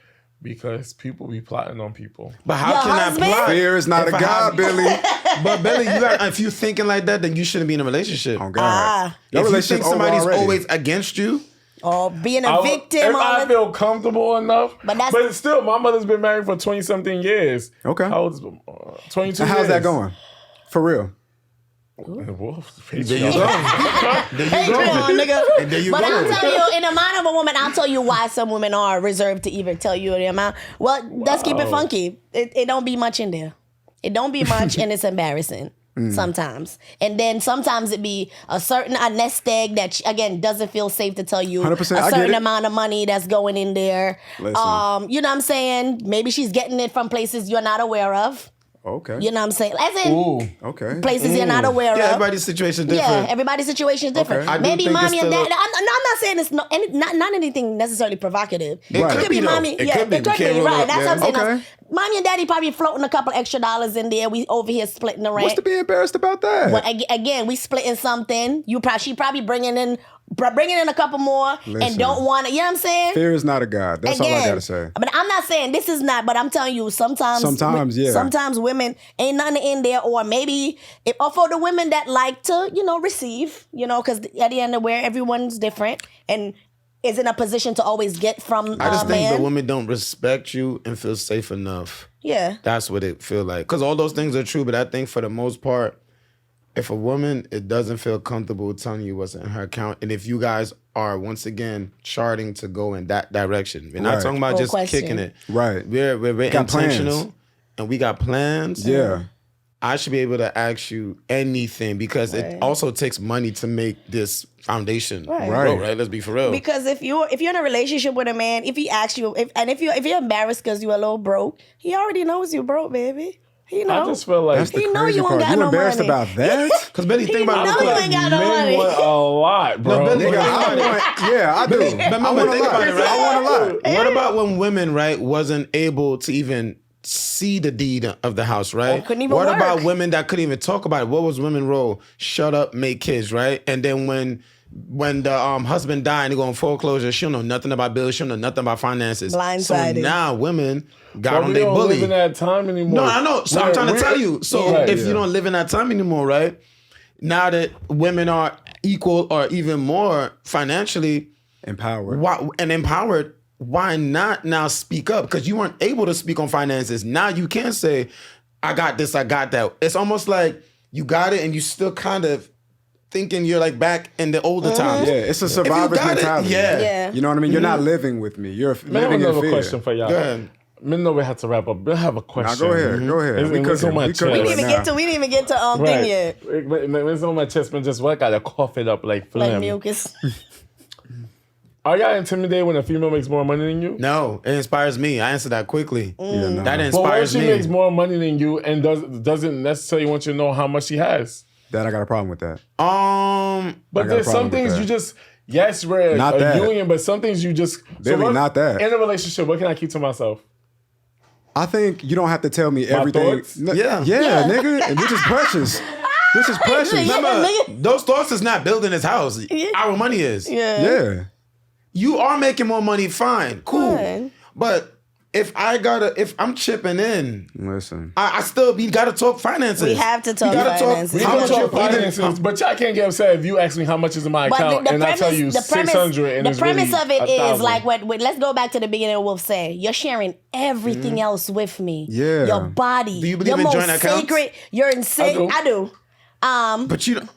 B: Because people be plotting on people.
D: But how
C: Your
D: can
C: husband?
D: I plot?
A: Fear is not
D: if
A: a
D: I
A: god,
D: have-
A: Billy.
D: But Billy, if you thinking like that, then you shouldn't be in a relationship.
A: Oh God. Your
D: If you
A: relationship
D: think somebody's
A: over already.
D: always against you,
C: Or being a victim.
B: If I feel comfortable enough.
C: But
B: still, my mother's been married for 20-something years.
A: Okay.
B: How old is 22
A: And how's
B: years.
A: that going? For real.
B: Wolf,
D: there you go.
C: Patreon, nigga.
D: And there you
C: But
D: go.
C: I'll tell you, in the mind of a woman, I'll tell you why some women are reserved to even tell you the amount. Well, let's keep it funky. It don't be much in there. It don't be much, and it's embarrassing sometimes. And then sometimes it be a nest egg that, again, doesn't feel safe to tell you
A: 100%,
C: a
A: I get
C: certain
A: it.
C: amount of money that's going in there.
A: Listen.
C: You know what I'm saying? Maybe she's getting it from places you're not aware of.
A: Okay.
C: You know what I'm saying? As in,
B: Ooh.
A: Okay.
C: places you're not aware
D: Yeah,
C: of.
D: everybody's situation is different.
C: Yeah, everybody's situation is different.
A: Okay.
D: I do
C: Maybe
D: think
C: mommy
D: it's
C: and
D: still
C: dad. I'm not saying it's not anything necessarily provocative.
D: It
A: Right.
D: could be, though.
C: mommy.
D: It
C: Yeah,
D: could be.
C: it could
D: We can't
C: be.
D: rule
C: Right.
D: out-
C: That's
D: yeah.
C: what I'm saying.
A: Okay.
C: That's- Mommy and daddy probably floating a couple extra dollars in there. We over here splitting the rent.
A: What's to be embarrassed about that?
C: Well, again, we splitting something. She probably bringing in a couple more
A: Listen.
C: and don't want to. You know what I'm saying?
A: Fear is not a god. That's all I gotta say.
C: But I'm not saying this is not. But I'm telling you, sometimes,
A: yeah.
C: sometimes women ain't nothing in there, or maybe or for the women that like to, receive, because at the end of where everyone's different and is in a position to always get from
D: I just
C: a
D: think
C: man.
D: the women don't respect you and feel safe enough.
C: Yeah.
D: That's what it feel like. Because all those things are true, but I think for the most part, if a woman it doesn't feel comfortable telling you what's in her account, and if you guys are once again charting to go in that direction, we're not
A: Right.
D: talking about
C: Good
D: just
C: question.
D: kicking it.
A: Right.
D: We're
A: Got plans.
D: intentional and we got plans.
A: Yeah.
D: I should be able to ask you anything because it also takes money to make this foundation
C: Right.
D: grow, right? Let's be for real.
C: Because if you're in a relationship with a man, if he asks you, if you're embarrassed because you're a little broke, he already knows you broke, baby. He
B: I
C: knows.
B: just feel like
A: That's the
C: He know
A: crazy
C: you ain't
A: part.
C: got
A: You
C: no
A: embarrassed
C: money.
A: about that?
D: Because Billy, think about it.
C: know
D: real
C: you
D: quick.
C: ain't got no
B: men
C: money.
B: want a lot, bro.
D: No, Billy,
A: Nigga, I do.
D: But
A: I
D: remember,
A: want a
D: think
A: lot.
D: about it, right?
A: I want a lot.
D: What about when women, right, wasn't able to even see the deed of the house, right?
C: Or couldn't even
D: what
C: work.
D: about women that couldn't even talk about it? What was women's role? Shut up, make kids, right? And then when the husband died and they go on foreclosure, she don't know nothing about bills, she don't know nothing about finances.
C: Blindsided.
D: So now women got
B: But
D: on
B: we
D: their
B: don't
D: bully.
B: live in that time anymore.
D: No, I know. So I'm trying to tell you. So
B: Right,
D: if
B: yeah.
D: you don't live in that time anymore, right? Now that women are equal or even more financially
A: Empowered.
D: empowered, why not now speak up? Because you weren't able to speak on finances. Now you can say, I got this, I got that. It's almost like you got it and you still kind of thinking you're like back in the older times.
A: Yeah, it's a survivor's
D: got it,
A: mentality.
D: yeah.
A: You know what I mean? You're not living with me. You're
B: Man, I have
A: living in
B: another
A: fear.
B: question for y'all.
D: Go ahead.
B: Men know we have to wrap up. But I have a
A: Now
B: question.
A: go ahead. Go ahead.
B: It's-
A: We
B: it's
A: cooking.
B: on my
A: We
B: chest.
A: cooking
C: We
A: right
C: didn't even get to thing
B: Right.
C: yet.
B: It's on my chest, man. Just what? I gotta cough it up like phlegm.
C: Like mucus.
B: Are y'all intimidated when a female makes more money than you?
D: No, it inspires me. I answer that quickly.
A: Yeah, no.
D: That
B: But what if
D: inspires
B: she
D: me.
B: makes more money than you and doesn't necessarily want you to know how much she has?
A: That I got a problem with that.
B: But
A: I got a
B: there's some
A: problem with
B: things
A: that.
B: Yes, we're
A: Not
B: a
A: that.
B: union, but some things you just...
A: Billy, not that.
B: In a relationship, what can I keep to myself?
A: I think you don't have to tell me everything.
B: thoughts?
D: Yeah.
A: Yeah, nigga. Which is precious. Which is precious.
C: Yeah.
D: Remember,
C: nigga.
D: those thoughts is not building his house. Our money is.
A: Yeah.
D: You are making more money, fine, cool.
C: Fine.
D: But if I'm chipping in,
A: Listen.
D: I still we gotta talk finances.
C: We have to talk
D: We gotta
C: finances.
B: We
D: How
B: can
D: much
B: talk
D: you're putting in?
B: finances, but y'all can't get upset if you ask me how much is in my account and I tell you 600 and
C: the
B: it's
C: premise
B: really
C: of it is
B: 1,000.
C: like what let's go back to the beginning of Wolf say. You're sharing everything else with me.
A: Yeah.
C: Your body.
D: Do you believe
C: your
D: in
C: most
D: joint accounts?
C: sacred. You're insane.
B: I do.
C: I do.
D: But you don't.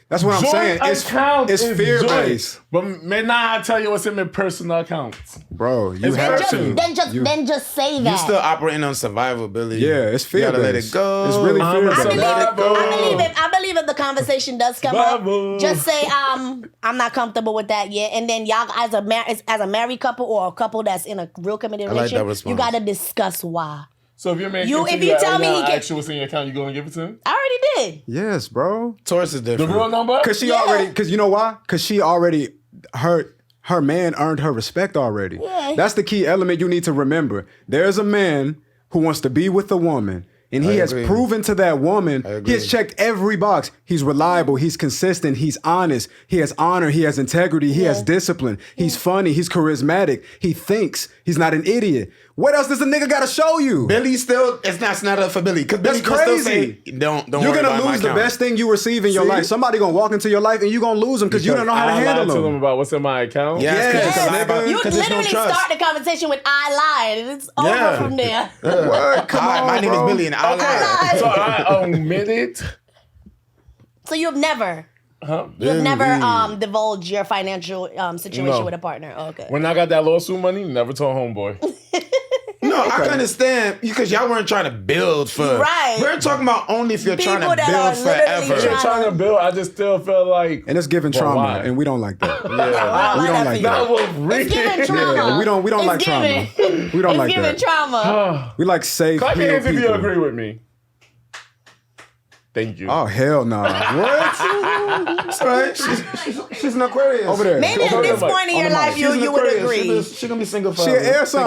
A: That's what I'm saying. It's fear-based.
B: But may not I tell you what's in my personal accounts.
A: Bro, you
B: It's
A: have
B: personal.
A: to.
C: Then just say that.
D: You're still operating on survival, Billy.
A: Yeah, it's
D: You gotta let
A: fear-based.
D: it go.
A: It's really
B: I'm a
A: fear-based.
C: I believe if the conversation does come
B: Survival.
C: up, just say I'm not comfortable with that yet, and then y'all as a married couple or a couple that's in a real committed
D: I like that
C: relationship, you
D: response.
C: gotta discuss why.
B: So if your man
C: if you tell me he can,
B: ask you what's in your account, you gonna give it to him?
C: I already did.
A: Yes, bro.
D: Taurus is
B: The
D: different.
B: real number?
A: Cause you know why? Cause she already her man earned her respect already.
C: Yeah.
A: That's the key element you need to remember. There's a man who wants to be with a woman, and he has
D: agree.
A: proven to that woman,
D: agree.
A: he has checked every box. He's reliable, he's consistent, he's honest, he has honor, he has integrity, he has discipline, he's funny, he's charismatic, he thinks, he's not an idiot. What else does a nigga gotta show you?
D: Billy still, it's not up for Billy. Because Billy
A: That's
D: can still
A: crazy.
D: say, don't
A: You're
D: worry
A: gonna
D: about my
A: lose the
D: account.
A: best thing you receive in your
D: See?
A: life. Somebody gonna walk into your life and you gonna lose them because you don't know how to
B: I lied
A: handle
B: to them
A: them.
B: about what's in my account.
D: Yes,
A: Yes,
D: because
A: nigga.
C: You
D: there's no
C: literally
D: trust.
C: start the conversation with "I lied," and it's over
D: Yeah.
C: from there.
A: What? Come
D: Hi,
A: on,
D: my name
A: bro.
D: is Billy and I lied.
B: So I omit it.
C: So you've never divulged your financial situation
B: No.
C: with a partner. Oh, okay.
B: When I got that lawsuit money, never told homeboy.
D: No, I can understand because y'all weren't trying to build for.
C: Right.
D: We're talking about only if you're
C: People
D: trying to
C: that
D: build
C: are literally
D: forever.
B: If you're trying to build, I just still feel like...
A: And it's giving trauma,
B: why?
A: and we don't like that.
B: Yeah.
A: We don't like
B: That
A: that.
B: was
C: It's
B: really...
C: giving trauma.
A: Yeah, we don't
C: It's
A: like
C: giving-
A: trauma. We don't
C: It's
A: like
C: giving
A: that.
C: trauma.
A: We like safe,
B: Clap your
A: healed
B: hands if you
A: people.
B: agree with me. Thank you.
A: Oh hell no! What?
D: That's right. She's an Aquarius.
A: Over there.
C: Maybe at
B: Over
C: this
B: the mic.
C: point in
B: On
C: your
B: the
C: life,
B: mic.
C: you would agree.
D: She's gonna be single
A: She
D: forever.
A: an air sign.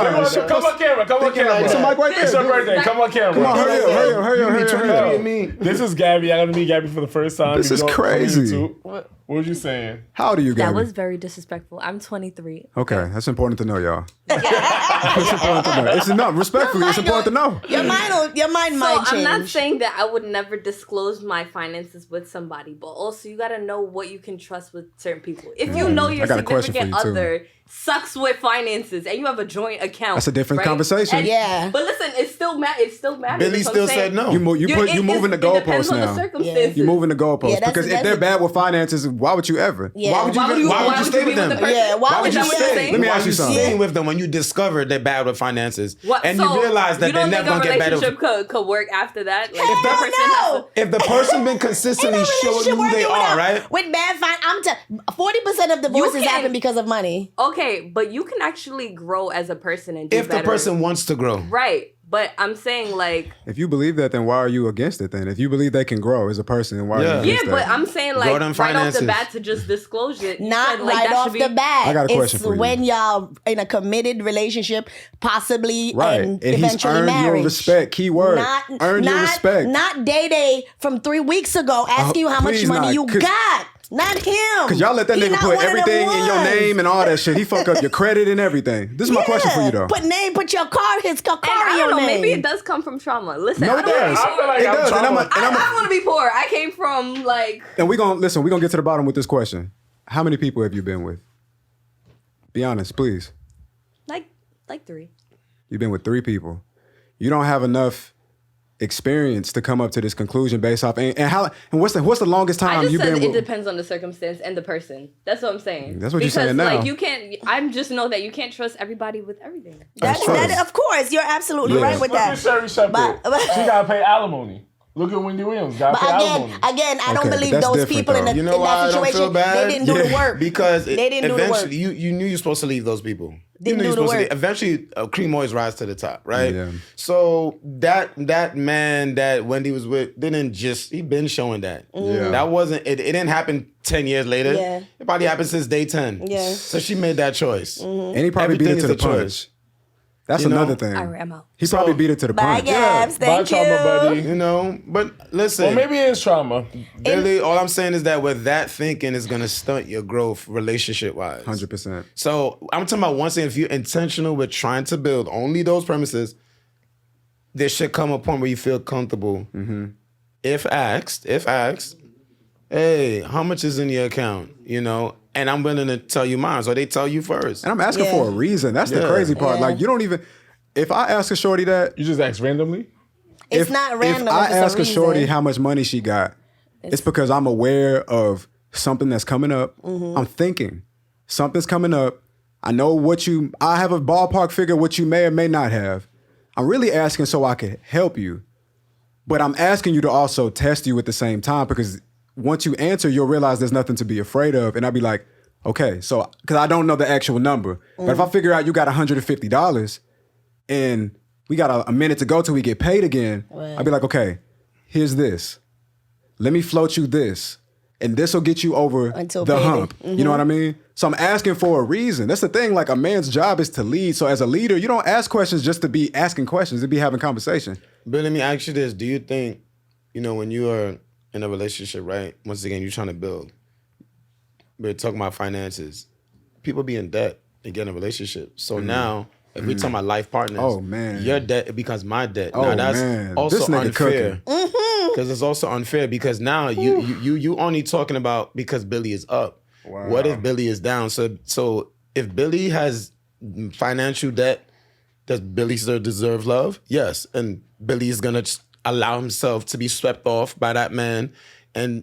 B: Come on camera. Come on camera.
A: It's a mic right there.
B: It's your birthday. Come on camera.
A: Come on, hurry up, hurry up, hurry up, hurry up, hurry up.
D: me.
B: This is Gabby. I got to meet Gabby for the first time.
A: This
B: You
A: is
B: don't-
A: crazy.
B: YouTube. What were you saying?
A: How old are you, Gabby?
E: That was very disrespectful. I'm 23.
A: Okay, that's important to know, y'all. It's important to know. It's enough. Respectfully, it's important to know.
C: Your mind
E: So
C: might change.
E: I'm not saying that I would never disclose my finances with somebody, but also you gotta know what you can trust with certain people. If you know your
A: I got a question
E: significant
A: for you, too.
E: other sucks with finances and you have a joint account,
A: That's a different
E: right?
A: conversation.
E: And-
C: Yeah.
E: But listen, it still matters.
D: Billy
E: That's what
D: still
E: I'm saying.
D: said no.
A: You moving the
E: It depends
A: goalposts
E: on the
A: now.
E: circumstances.
A: You moving the goalposts
C: Yeah, that's-
A: because if
C: that's
A: they're
C: a-
A: bad with finances, why would you ever?
C: Yeah.
D: Why would you stay with them?
E: the person?
C: Yeah, why would
E: Is
C: you
E: that what
C: stay?
E: you're saying?
A: Let me
D: Why
A: ask you
D: you
A: something.
D: staying with them when you discovered they're bad with finances and
E: So
D: you realize that
E: you
D: they're
E: don't
D: never
E: think
D: gonna
E: a
D: get better?
E: relationship could work after that? Like,
C: Hell
E: if the person has
C: no.
E: to-
D: If the person been consistently showing you who they are, right?
C: With bad 40% of divorces
E: can-
C: happen because of money.
E: Okay, but you can actually grow as a person and do
D: If the
E: better.
D: person wants to grow.
E: Right. But I'm saying like
A: If you believe that, then why are you against it? Then, if you believe they can grow as a person, then why are you
D: Yeah.
A: against
E: yeah,
A: that?
E: but I'm saying
D: Grow
E: like
D: them
E: right off the
D: finances.
E: bat to just disclose it. You
C: Not
E: said, like,
C: right
E: that
C: off
E: should be-
C: the bat.
A: I got a question
C: it's
A: for you.
C: when y'all in a committed relationship, possibly
A: Right,
C: and
A: and he's
C: eventually
A: earned
C: marriage.
A: your respect. Key word. Earn your respect.
C: Not Day from 3 weeks ago asking you how much
A: please
C: money
A: not,
C: you
A: 'cause-
C: got. Not him.
A: Cause y'all let that
C: He
A: nigga
C: not
A: put
C: one of them
A: everything in your
C: ones.
A: name and all that shit. He fuck up your credit and everything. This is my question for you though.
C: Put your car, his car
E: And I
C: in
E: don't
C: your
E: know,
C: name.
E: maybe it does come from trauma. Listen,
A: No,
E: I
A: it
E: don't
A: does.
E: wanna be
B: I feel like
A: It
B: I'm
A: does, and
B: trauma.
A: I'm
E: I don't want to be poor. I came from like
A: And we gonna get to the bottom with this question. How many people have you been with? Be honest, please.
E: like 3.
A: You've been with 3 people. You don't have enough experience to come up to this conclusion based off and what's the longest
E: I
A: time
E: just
A: you've
E: said
A: been
E: it
A: with?
E: depends on the circumstance and the person. That's what I'm saying.
A: That's what you're
E: because,
A: saying now.
E: Like you can't. I just know that you can't trust everybody with everything.
C: That,
A: true.
C: of course, you're absolutely
A: Yeah.
C: right with
B: What's
C: that.
B: this Sherry Shepherd?
C: But-
B: She gotta pay alimony. Look at Wendy Williams. Got
C: But again, I don't
A: Okay, but
C: believe
A: that's
C: those
A: different,
C: people in,
A: though.
C: the,
D: You know
C: in
D: why I
C: that
D: don't
C: situation.
D: feel bad?
C: They didn't do the work.
D: Because
C: they didn't do the work.
D: eventually, you knew you're supposed to leave those people.
C: Didn't
D: you knew
C: do
D: you're
C: the
D: supposed to
C: work.
D: leave. Eventually, cream always rise to the top, right?
A: Yeah.
D: So that man that Wendy was with he been showing that.
A: Yeah.
D: That wasn't, it didn't happen 10 years later.
C: Yeah.
D: It probably happened since day 10.
C: Yeah.
D: So she made that choice.
A: And he probably beat
D: Everything
A: it to
D: is
A: the
D: a
A: punch.
D: choice.
A: That's
D: You know?
A: another thing.
E: All right, I'm out.
A: He probably beat it to the
C: Bye,
A: punch.
C: Gabs. Thank
B: Bye,
C: you.
B: trauma buddy.
D: You know, but listen.
B: Well, maybe it's trauma.
D: Billy, all I'm saying is that with that thinking is gonna stunt your growth relationship wise.
A: 100%.
D: So I'm talking about once again, if you're intentional with trying to build only those premises, there should come a point where you feel comfortable. If asked, hey, how much is in your account? You know, and I'm willing to tell you mine, so they tell you first.
A: And I'm asking
C: Yeah.
A: for a reason. That's the
D: Yeah.
A: crazy part.
C: Yeah.
A: Like, you don't even, if I ask a shorty that,
B: You just ask randomly?
C: It's not random.
A: If I
C: it's
A: ask a
C: reason.
A: shorty how much money she got, it's because I'm aware of something that's coming up.
C: Mm-hmm.
A: I'm thinking something's coming up. I know I have a ballpark figure what you may or may not have. I'm really asking so I can help you. But I'm asking you to also test you at the same time, because once you answer, you'll realize there's nothing to be afraid of. And I'll be like, okay, so, because I don't know the actual number. But if I figure out you got $150 and we got a minute to go till we get paid again,
C: Right.
A: I'll be like, okay, here's this. Let me float you this. And this will get you over
C: Until
A: the
C: payday.
A: hump. You know what I mean? So I'm asking for a reason. That's the thing. Like, a man's job is to lead. So as a leader, you don't ask questions just to be asking questions, to be having conversation.
D: But let me ask you this. Do you think, when you are in a relationship, right? Once again, you're trying to build. We're talking about finances. People be in debt and get in a relationship. So now, if we're talking about life partners,
A: Oh, man.
D: your debt it becomes my debt.
A: Oh,
D: now that's
A: man.
D: also
A: This nigga
D: unfair.
A: cooking.
D: Because it's also unfair because now you only talking about because Billy is up.
A: Wow.
D: What if Billy is down? So if Billy has financial debt, does Billy still deserve love? Yes. And Billy is gonna just allow himself to be swept off by that man, and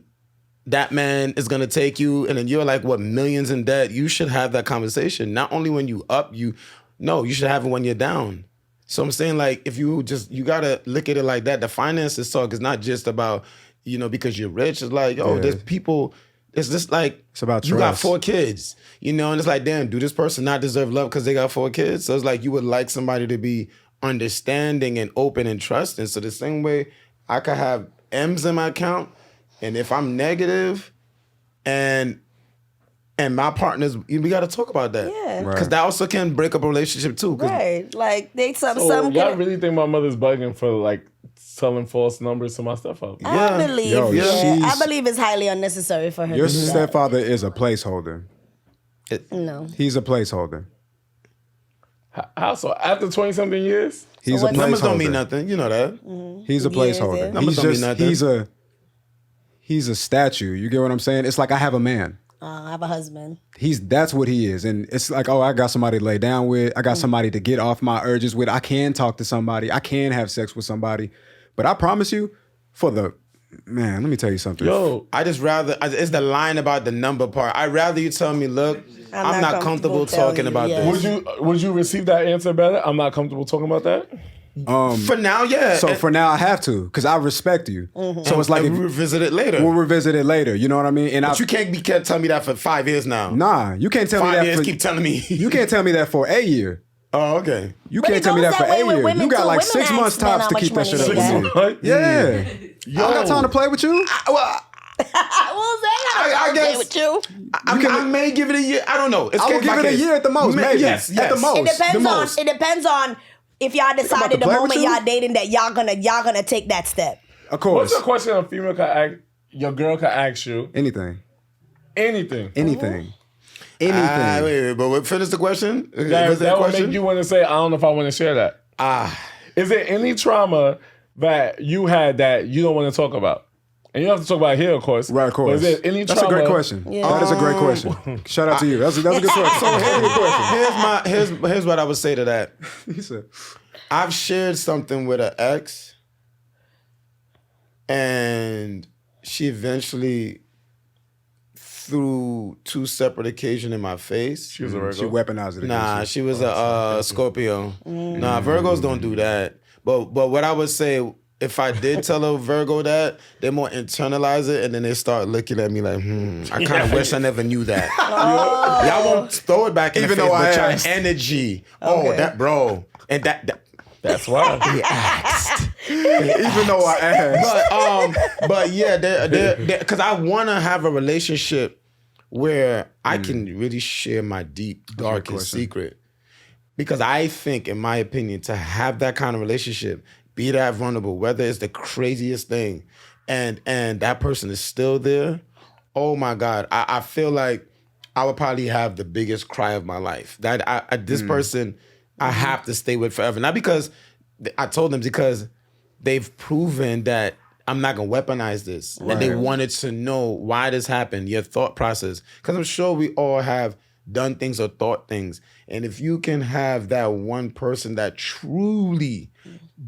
D: that man is gonna take you, and then you're like, what, millions in debt? You should have that conversation. Not only when you up, you should have it when you're down. So I'm saying, like, if you gotta look at it like that. The finances talk is not just about, because you're rich. It's like, there's people. It's just like,
A: It's about
D: you got
A: trust.
D: 4 kids, and it's like, damn, do this person not deserve love because they got 4 kids? So it's like you would like somebody to be understanding and open and trusting. So the same way I could have M's in my account, and if I'm negative, and my partners, we got to talk about that.
C: Yeah.
D: Because that also can break up a relationship too. 'Cause
C: Right. Like, they some
B: Y'all really think my mother's bugging for like selling false numbers to my stepfather?
C: I believe,
A: Yo,
C: I
A: she's-
C: believe it's highly unnecessary for her
A: Your
C: to do that.
A: stepfather is a placeholder.
C: No.
A: He's a placeholder.
B: How so? After 20-something years?
A: He's
C: So
A: a
C: what-
D: numbers don't
A: placeholder.
D: mean nothing. You know that.
A: He's a
C: Years,
A: placeholder.
C: yeah.
D: Numbers don't mean nothing.
A: He's a statue. You get what I'm saying? It's like I have a man.
C: I have a husband.
A: That's what he is. And it's like, I got somebody to lay down with. I got somebody to get off my urges with. I can talk to somebody. I can have sex with somebody. But I promise you, let me tell you something.
B: Yo,
D: I just rather, it's the line about the number part. I'd rather you tell me, look, I'm not comfortable
C: telling
D: talking
C: you,
D: about
C: yes.
D: this.
B: would you receive that answer better? I'm not comfortable talking about that.
D: For now, yeah.
A: So
D: And-
A: for now, I have to, because I respect you. So it's like,
D: and we'll revisit it later.
A: we'll revisit it later. You know what I mean? And
D: But you can't be kept telling me that for 5 years now.
A: Nah, you can't tell me
D: 5
A: that
D: years,
A: for,
D: keep telling me.
A: you can't tell me that for a year.
D: Oh, okay.
A: You
C: But
A: can't
C: it
A: tell me
C: goes
A: that for
C: that way
A: a
C: with
A: year.
C: women
A: You got
C: too.
A: like
C: Women
A: 6
C: ask
A: months
C: men
A: tops
C: how
A: to
C: much
A: keep that
C: money
A: shit
C: they
A: up.
C: got.
B: What?
A: Yeah.
B: Yo,
A: I got time to play with you.
D: I guess
C: with you.
D: I may give it a year. I don't know. It's
A: I will
D: case by
A: give it a
D: case.
A: year at the most, maybe.
D: Yes.
A: At the most.
C: It depends on if y'all decided the
A: play with
C: moment
A: you?
C: y'all dating that y'all gonna take that step.
A: Of
B: what's
A: course.
B: the question a female could ask? Your girl could ask you
A: Anything.
B: anything.
A: Anything.
D: Wait, but we'll finish the question.
B: That
D: Was there a
B: would
D: question?
B: make you want to say, I don't know if I want to share that. Is there any trauma that you had that you don't want to talk about? And you don't have to talk about it here, of course.
A: Right, of course.
B: But is there any
A: That's
B: trauma?
A: a great question. That is a great question. Shout out to you. That's a good question.
D: So here's what I would say to that.
A: He said,
D: I've shared something with an ex, and she eventually threw 2 separate occasions in my face.
B: She was a Virgo.
A: she weaponized it.
D: Nah,
A: against
D: she was a Scorpio. Nah, Virgos don't do that. But what I would say if I did tell a Virgo that, they more internalize it, and then they start looking at me like, I kind of wish I never knew that. Y'all won't throw it back in
A: Even
D: the face,
A: though I
D: but
A: asked.
D: your energy. Oh, that bro. And
B: That's why.
D: he asked.
A: Even though I asked.
D: But yeah, because I want to have a relationship where I can really share my deep, darkest secret. Because I think, in my opinion, to have that kind of relationship, be that vulnerable, whether it's the craziest thing, and that person is still there, oh my God, I feel like I would probably have the biggest cry of my life. That this person I have to stay with forever. Not because I told them, because they've proven that I'm not gonna weaponize this. Right. And they wanted to know why this happened, your thought process. Because I'm sure we all have done things or thought things. And if you can have that one person that truly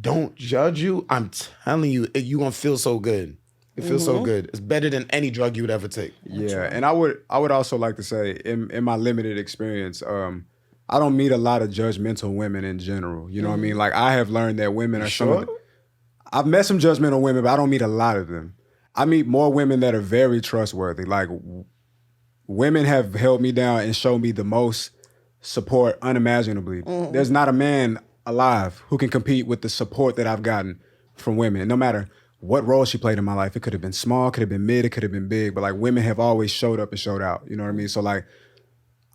D: don't judge you, I'm telling you, you're gonna feel so good. It feels so good. It's better than any drug you would ever take.
A: Yeah, and I would also like to say, in my limited experience, I don't meet a lot of judgmental women in general. You know what I mean? Like, I have learned that women are I've met some judgmental women, but I don't meet a lot of them. I meet more women that are very trustworthy. Like, women have held me down and shown me the most support unimaginably. There's not a man alive who can compete with the support that I've gotten from women, no matter what role she played in my life. It could have been small, could have been mid, it could have been big, but like, women have always showed up and showed out. You know what I mean? So like,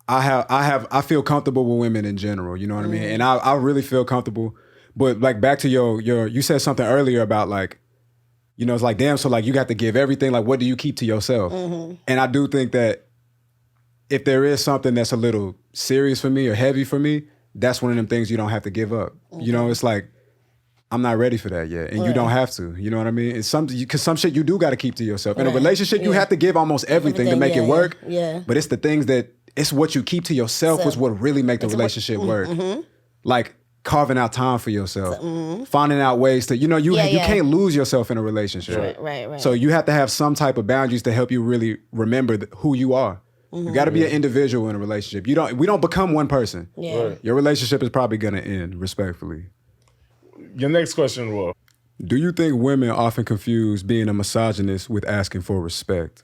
A: I feel comfortable with women in general. You know what I mean? And I really feel comfortable. But like, back to your you said something earlier about like, you know, it's like, damn, so like, you got to give everything. Like, what do you keep to yourself? And I do think that if there is something that's a little serious for me or heavy for me, that's one of them things you don't have to give up. You know, it's like, I'm not ready for that yet. And you don't have to. You know what I mean? It's because some shit you do got to keep to yourself. In a relationship, you have to give almost everything to make it work.
C: Yeah.
A: But it's the things that, it's what you keep to yourself is what really make the relationship work. Like, carving out time for yourself, finding out ways to, you know, you can't lose yourself in a relationship.
C: Right.
A: So you have to have some type of boundaries to help you really remember who you are. You got to be an individual in a relationship. We don't become one person. Your relationship is probably going to end, respectfully.
B: Your next question, Will.
A: Do you think women often confuse being a misogynist with asking for respect?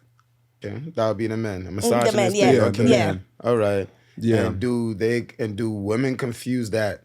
D: Yeah, that would be the men. A misogynist.
C: The men, yeah.
A: The men.
D: All right.
A: Yeah.
D: And do women confuse that?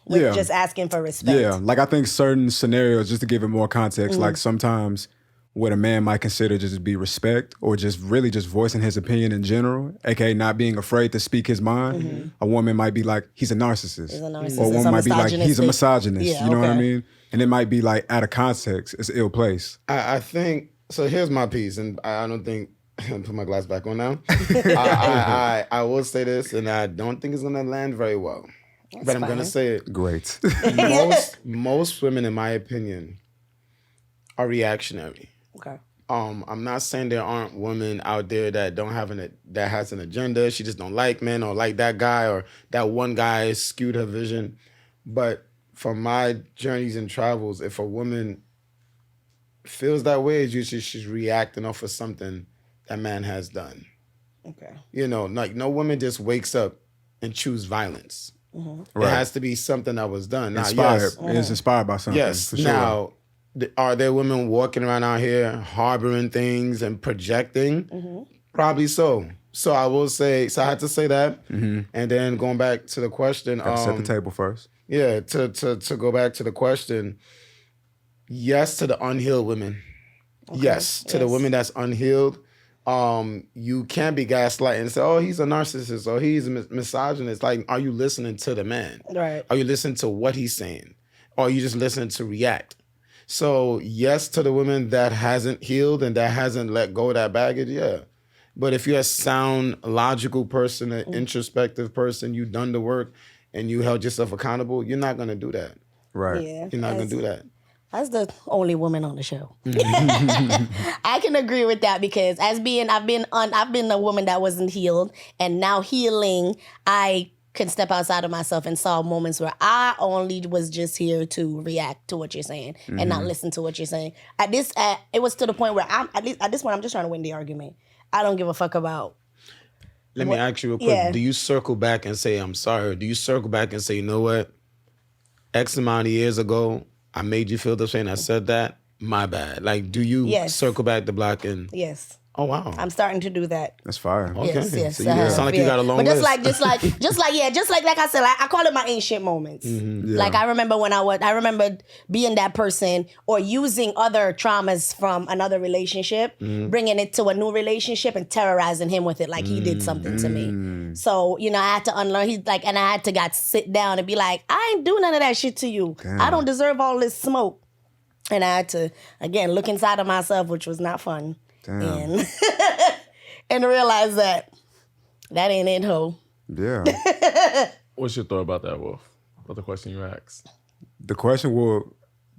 C: With just asking for respect.
A: Yeah, like, I think certain scenarios, just to give it more context, like sometimes what a man might consider just be respect, or just really just voicing his opinion in general, aka not being afraid to speak his mind. A woman might be like, he's a narcissist. Or a woman might be like, he's a misogynist.
C: Yeah,
A: you know what I mean? And it might be like, out of context, it's ill placed.
D: I think, so here's my piece, and I don't think, put my glass back on now. I will say this, and I don't think it's gonna land very well. But I'm going to say it.
A: Great.
D: most women, in my opinion, are reactionary.
C: Okay.
D: I'm not saying there aren't women out there that don't have that has an agenda. She just don't like men, or like that guy, or that one guy skewed her vision. But from my journeys and travels, if a woman feels that way, it's usually she's reacting off of something that man has done.
C: Okay.
D: You know, like, no woman just wakes up and choose violence. It has to be something that was done. Now,
A: Inspired. It's inspired by something.
D: Yes.
A: For sure.
D: Now, are there women walking around out here harboring things and projecting? Probably so. So I will say, I had to say that. And then going back to the question.
A: Gotta set the table first.
D: Yeah, to go back to the question, yes to the unhealed women. Okay. Yes, to the women that's unhealed. You can't be gaslighting and say, oh, he's a narcissist, or he's a misogynist. Like, are you listening to the man?
C: Right.
D: Are you listening to what he's saying? Or are you just listening to react? So yes to the women that hasn't healed and that hasn't let go of that baggage, yeah. But if you're a sound, logical person, an introspective person, you've done the work and you held yourself accountable, you're not going to do that.
A: Right.
C: Yeah.
D: You're not going to do that.
C: As the only woman on the show, I can agree with that, because I've been a woman that wasn't healed, and now healing, I can step outside of myself and saw moments where I only was just here to react to what you're saying and not listen to what you're saying. It was to the point where at this point I'm just trying to win the argument. I don't give a fuck about.
D: Let me ask you real quick. Yeah. Do you circle back and say I'm sorry, or do you circle back and say, you know what? X amount of years ago, I made you feel this way and I said that, my bad. Like, do you circle back the block and...
C: Yes.
D: Oh, wow.
C: I'm starting to do that.
A: That's fire.
D: Okay.
C: Yes,
D: So you sound like you got a long
C: but
D: list.
C: like I said, like I call it my ancient moments.
A: Yeah.
C: Like I remember when I remember being that person or using other traumas from another relationship, bringing it to a new relationship and terrorizing him with it, like he did something to me. So I had to unlearn. And I had to sit down and be like, I ain't do none of that shit to you.
A: Damn.
C: I don't deserve all this smoke. And I had to again look inside of myself, which was not fun.
A: Damn.
C: And realize that ain't it, ho.
A: Yeah.
B: What's your thought about that, Wolf? About the question you asked?
A: The question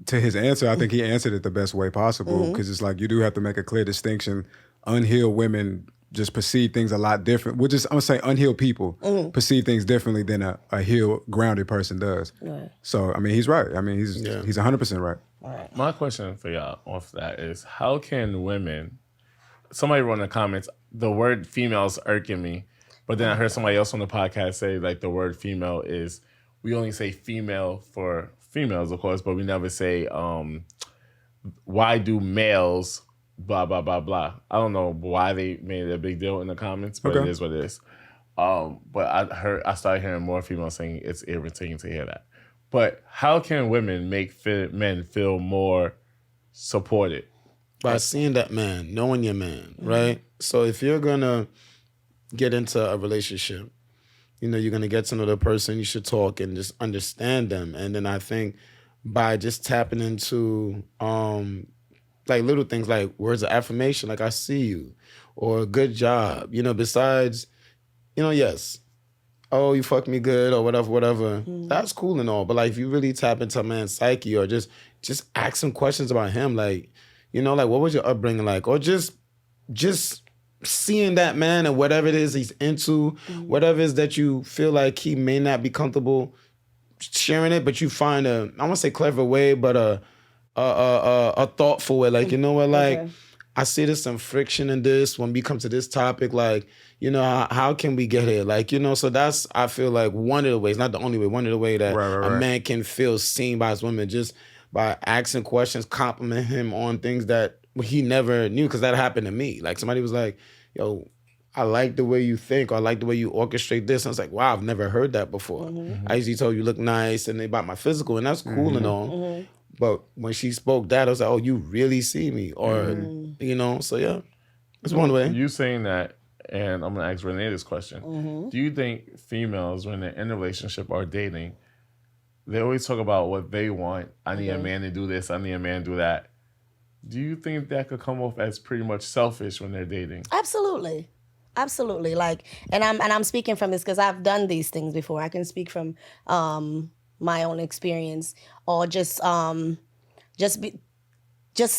A: to his answer, I think he answered it the best way possible because it's like you do have to make a clear distinction. Unhealed women just perceive things a lot different. I'm gonna say unhealed people perceive things differently than a healed, grounded person does. Right. So, I mean, he's right. I mean, he's 100% right.
B: Right. My question for y'all off that is, how can women... Somebody wrote in the comments, the word female is irking me. But then I heard somebody else on the podcast say, like, the word female is... We only say female for females, of course, but we never say, why do males... blah, blah, blah, blah. I don't know why they made it a big deal in the comments, but it is what it is. But I started hearing more females saying it's irritating to hear that. But how can women make men feel more supported?
D: By seeing that man, knowing your man, right? So if you're going to get into a relationship, you're going to get to know the person, you should talk and just understand them. And then I think by just tapping into... like little things like words of affirmation, like I see you, or good job, besides, yes, oh, you fucked me good or whatever. That's cool and all. But like if you really tap into a man's psyche or just ask some questions about him, like, like what was your upbringing like? Or just seeing that man and whatever it is he's into, whatever it is that you feel like he may not be comfortable sharing it, but you find I won't say clever way, but a thoughtful way, like, like, I see there's some friction in this when we come to this topic, like, how can we get here? Like, so that's, I feel like one of the ways, not the only way, one of the way that a man can feel seen by his women, just by asking questions, compliment him on things that he never knew, because that happened to me. Like somebody was like, yo, I like the way you think, or I like the way you orchestrate this. And I was like, wow, I've never heard that before. I usually told you look nice and about my physical, and that's cool and all. But when she spoke that, I was like, oh, you really see me. Or, so yeah, it's one way.
B: You saying that, and I'm going to ask Renay this question. Do you think females, when they're in a relationship or dating, they always talk about what they want? I need a man to do this. I need a man to do that. Do you think that could come off as pretty much selfish when they're dating?
C: Absolutely. Absolutely. Like, and I'm speaking from this because I've done these things before. I can speak from my own experience, or just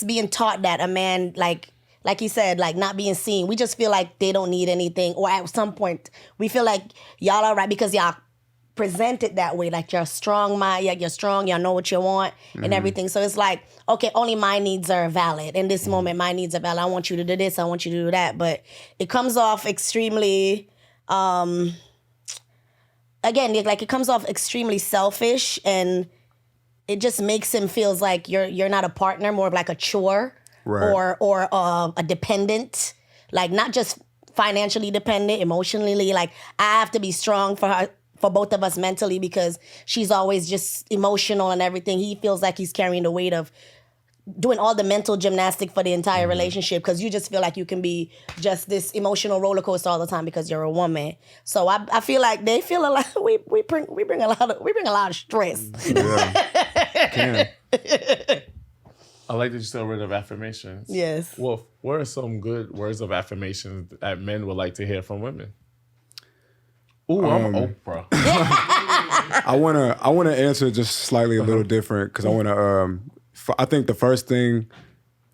C: being taught that a man, like he said, like not being seen. We just feel like they don't need anything, or at some point we feel like y'all are right because y'all present it that way, like you're strong, you're strong, y'all know what you want and everything. So it's like, okay, only my needs are valid. In this moment, my needs are valid. I want you to do this, I want you to do that. But it comes off extremely, again, like it comes off extremely selfish, and it just makes him feels like you're not a partner, more of like a chore, right, or a dependent, like not just financially dependent, emotionally. Like I have to be strong for her, for both of us mentally, because she's always just emotional and everything. He feels like he's carrying the weight of doing all the mental gymnastic for the entire relationship, because you just feel like you can be just this emotional roller coaster all the time because you're a woman. So I feel like they feel a lot. We bring a lot of stress.
A: Yeah.
B: I like that you said word of affirmations.
C: Yes.
B: Wolf, what are some good words of affirmations that men would like to hear from women? Ooh, I'm Oprah.
A: I wanna answer just slightly a little different, because I wanna. I think the first thing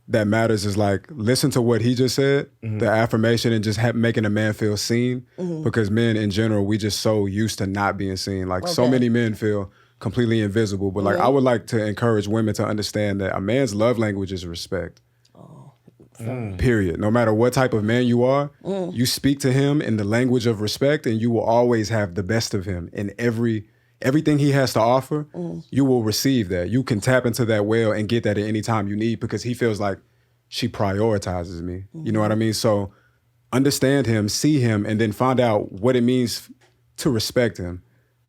A: that matters is like listen to what he just said, the affirmation, and just making a man feel seen. Because men in general, we just so used to not being seen. Like so many men feel completely invisible. But like I would like to encourage women to understand that a man's love language is respect. Period. No matter what type of man you are, you speak to him in the language of respect, and you will always have the best of him in every everything he has to offer, you will receive that. You can tap into that well and get that at any time you need because he feels like she prioritizes me. You know what I mean? So understand him, see him, and then find out what it means to respect him.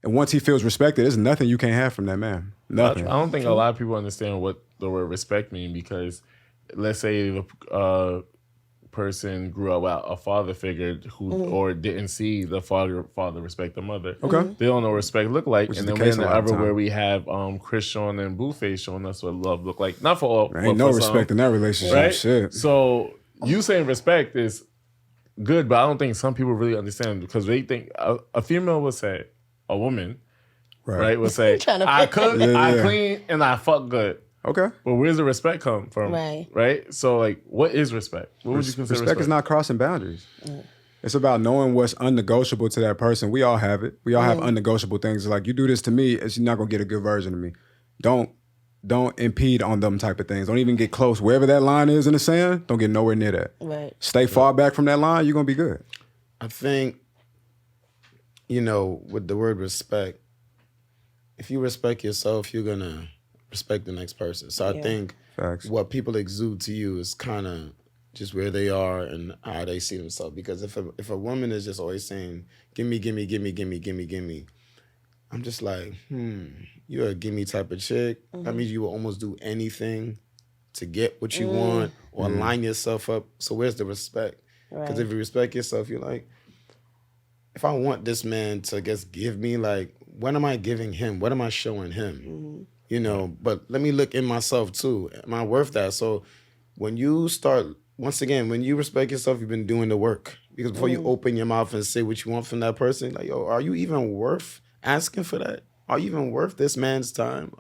A: And once he feels respected, there's nothing you can't have from that man. Nothing.
B: I don't think a lot of people understand what the word respect means because let's say the person grew up without a father figure who or didn't see the father respect the mother.
A: Okay.
B: They don't know what respect look like.
A: Which
B: and
A: is
B: then
A: the
B: we're
A: case
B: in
A: a
B: the
A: lot of
B: era
A: time.
B: where we have Chris showing and Blueface showing us what love look like. Not for all.
A: There
B: but
A: ain't no
B: for some,
A: respect in that relationship.
B: right?
A: Shit.
B: So you saying respect is good, but I don't think some people really understand because they think a female would say, a woman, right, would say, I cook, I clean, and I fuck good.
A: Okay.
B: But where's the respect come from? Right? So, like, what is respect? What would you consider respect?
A: Respect is not crossing boundaries. It's about knowing what's unnegotiable to that person. We all have it. We all have unnegotiable things. Like, you do this to me, you're not going to get a good version of me. Don't impede on them type of things. Don't even get close. Wherever that line is in the sand, don't get nowhere near that.
C: Right.
A: Stay far back from that line, you're going to be good.
D: I think, with the word respect, if you respect yourself, you're going to respect the next person. So I think what people exude to you is kind of just where they are and how they see themselves. Because if a woman is just always saying, gimme, gimme, gimme, gimme, gimme, gimme, I'm just like, you're a gimme type of chick. That means you will almost do anything to get what you want or line yourself up. So where's the respect? Because if you respect yourself, you're like, if I want this man to just give me, like, what am I giving him? What am I showing him? But let me look in myself too. Am I worth that? So when you start, once again, when you respect yourself, you've been doing the work. Because before you open your mouth and say what you want from that person, like, yo, are you even worth asking for that? Are you even worth this man's time?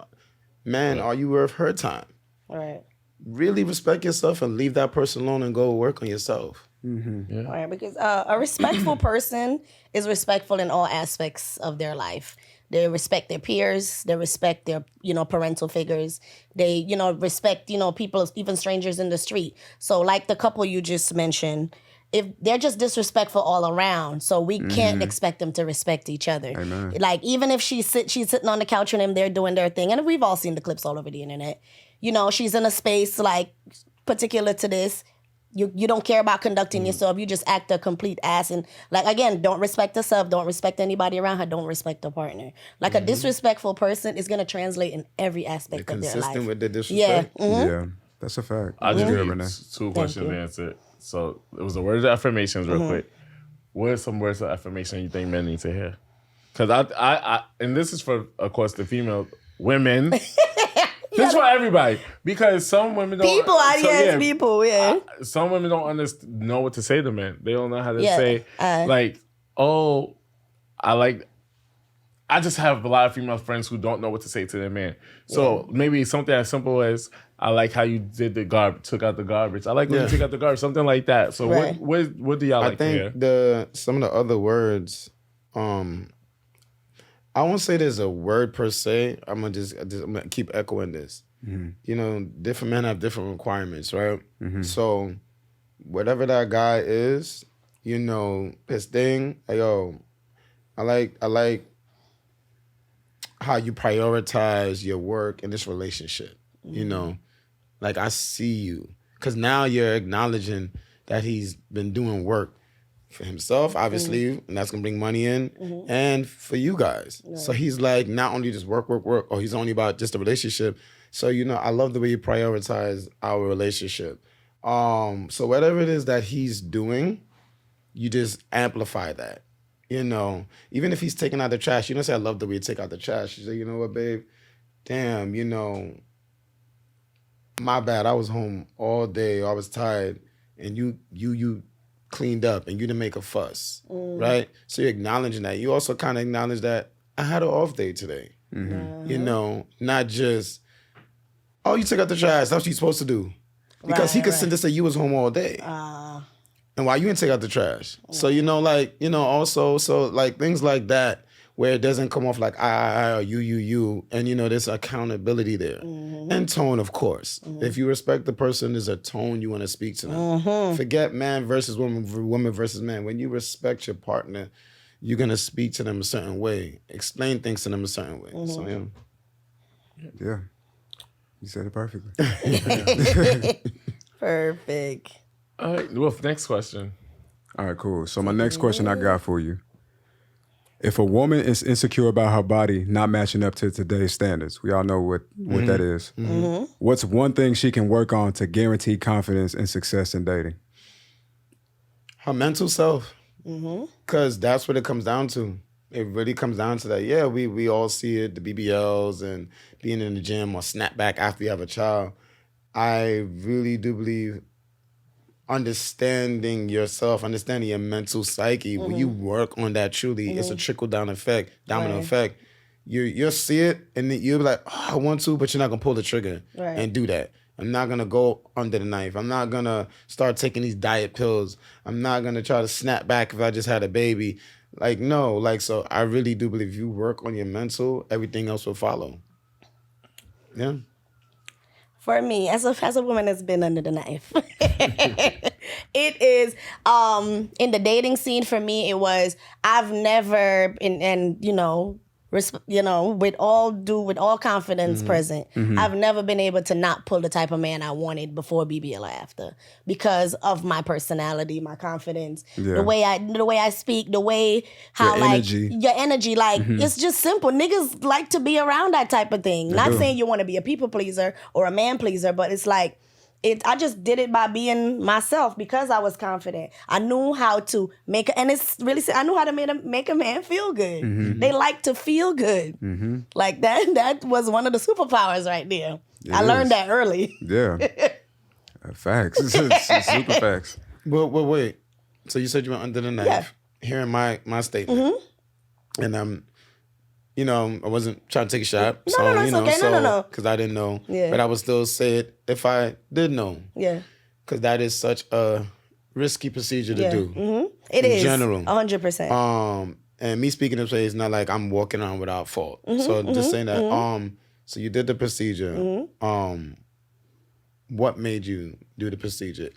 D: Man, are you worth her time?
C: Right.
D: Really respect yourself and leave that person alone and go work on yourself.
C: All right, because a respectful person is respectful in all aspects of their life. They respect their peers. They respect their, parental figures. They, respect, people, even strangers in the street. So like the couple you just mentioned, if they're just disrespectful all around, so we can't expect them to respect each other.
A: Amen.
C: Like even if she's sitting on the couch with them, they're doing their thing, and we've all seen the clips all over the internet. She's in a space like particular to this. You don't care about conducting yourself. You just act a complete ass. And like, again, don't respect yourself. Don't respect anybody around her. Don't respect the partner. Like a disrespectful person is going to translate in every aspect of their life.
D: Consistent with the disrespect?
A: Yeah, that's a fact.
B: I just
A: Renay.
B: need two questions answered. So it was the words of affirmations real quick. What are some words of affirmation you think men need to hear? Because I and this is for, of course, the female women. This is for everybody because some women don't.
C: People,
B: some women don't know what to say to men. They don't know how to say like, "Oh, I just have a lot of female friends who don't know what to say to their man. So maybe something as simple as, "I like how you did took out the garbage. I like when you took out the garbage." Something like that. So what do y'all like to hear?
D: I think some of the other words. I won't say there's a word per se. I'm gonna keep echoing this. Different men have different requirements, right? So whatever that guy is, his thing. Yo, I like how you prioritize your work in this relationship. Like I see you, because now you're acknowledging that he's been doing work for himself, obviously, and that's gonna bring money in, and for you guys. Right. So he's like not only just work, or he's only about just a relationship. So I love the way you prioritize our relationship. So whatever it is that he's doing, you just amplify that. Even if he's taking out the trash, say I love the way you take out the trash. You say, you know what, babe? Damn, my bad. I was home all day. I was tired, and you cleaned up and you didn't make a fuss, right? So you're acknowledging that. You also kind of acknowledge that I had an off day today. Not just, oh, you took out the trash. That's what you're supposed to do. Because he could sit there and say you was home all day. And why you didn't take out the trash? So, also, so like things like that where it doesn't come off like I or you, and there's accountability there. And tone, of course. If you respect the person, there's a tone you want to speak to them. Forget man versus woman versus man. When you respect your partner, you're gonna speak to them a certain way, explain things to them a certain way. So
A: Yeah. You said it perfectly.
C: Perfect.
B: All right, Wolf, next question.
A: All right, cool. So my next question I got for you. If a woman is insecure about her body not matching up to today's standards, we all know what that is. What's one thing she can work on to guarantee confidence and success in dating?
D: her mental self, because that's what it comes down to. It really comes down to that. Yeah, we all see it, the BBLs and being in the gym or snapback after you have a child. I really do believe understanding yourself, understanding your mental psyche, when you work on that truly, it's a trickle-down effect, domino effect. You'll see it, and then you'll be like, oh, I want to, but you're not going to pull the trigger and do that. I'm not going to go under the knife. I'm not going to start taking these diet pills. I'm not going to try to snap back if I just had a baby. Like, no. Like, so I really do believe if you work on your mental, everything else will follow. Yeah.
C: For me, as a woman that's been under the knife, it is in the dating scene. For me, it was I've never with all confidence present, I've never been able to not pull the type of man I wanted before BBL or after because of my personality, my confidence, the way I speak, the way how your energy, like it's just simple. Niggas like to be around that type of thing. Not saying you want to be a people pleaser or a man pleaser, but it's like I just did it by being myself because I was confident. I knew how to I knew how to make a man feel good. They like to feel good. Like that was one of the superpowers right there. I learned that early.
A: Yeah. Facts. Super facts.
D: Well, wait. So you said you went under the knife. Hearing my statement. And I wasn't trying to take a shot.
C: No.
D: Because I didn't know.
C: Yeah.
D: But I would still say it if I did know.
C: Yeah.
D: Because that is such a risky procedure to do.
C: It is.
D: In general.
C: 100%.
D: And me speaking this way is not like I'm walking on without fault. So just saying that. So you did the procedure. What made you do the procedure?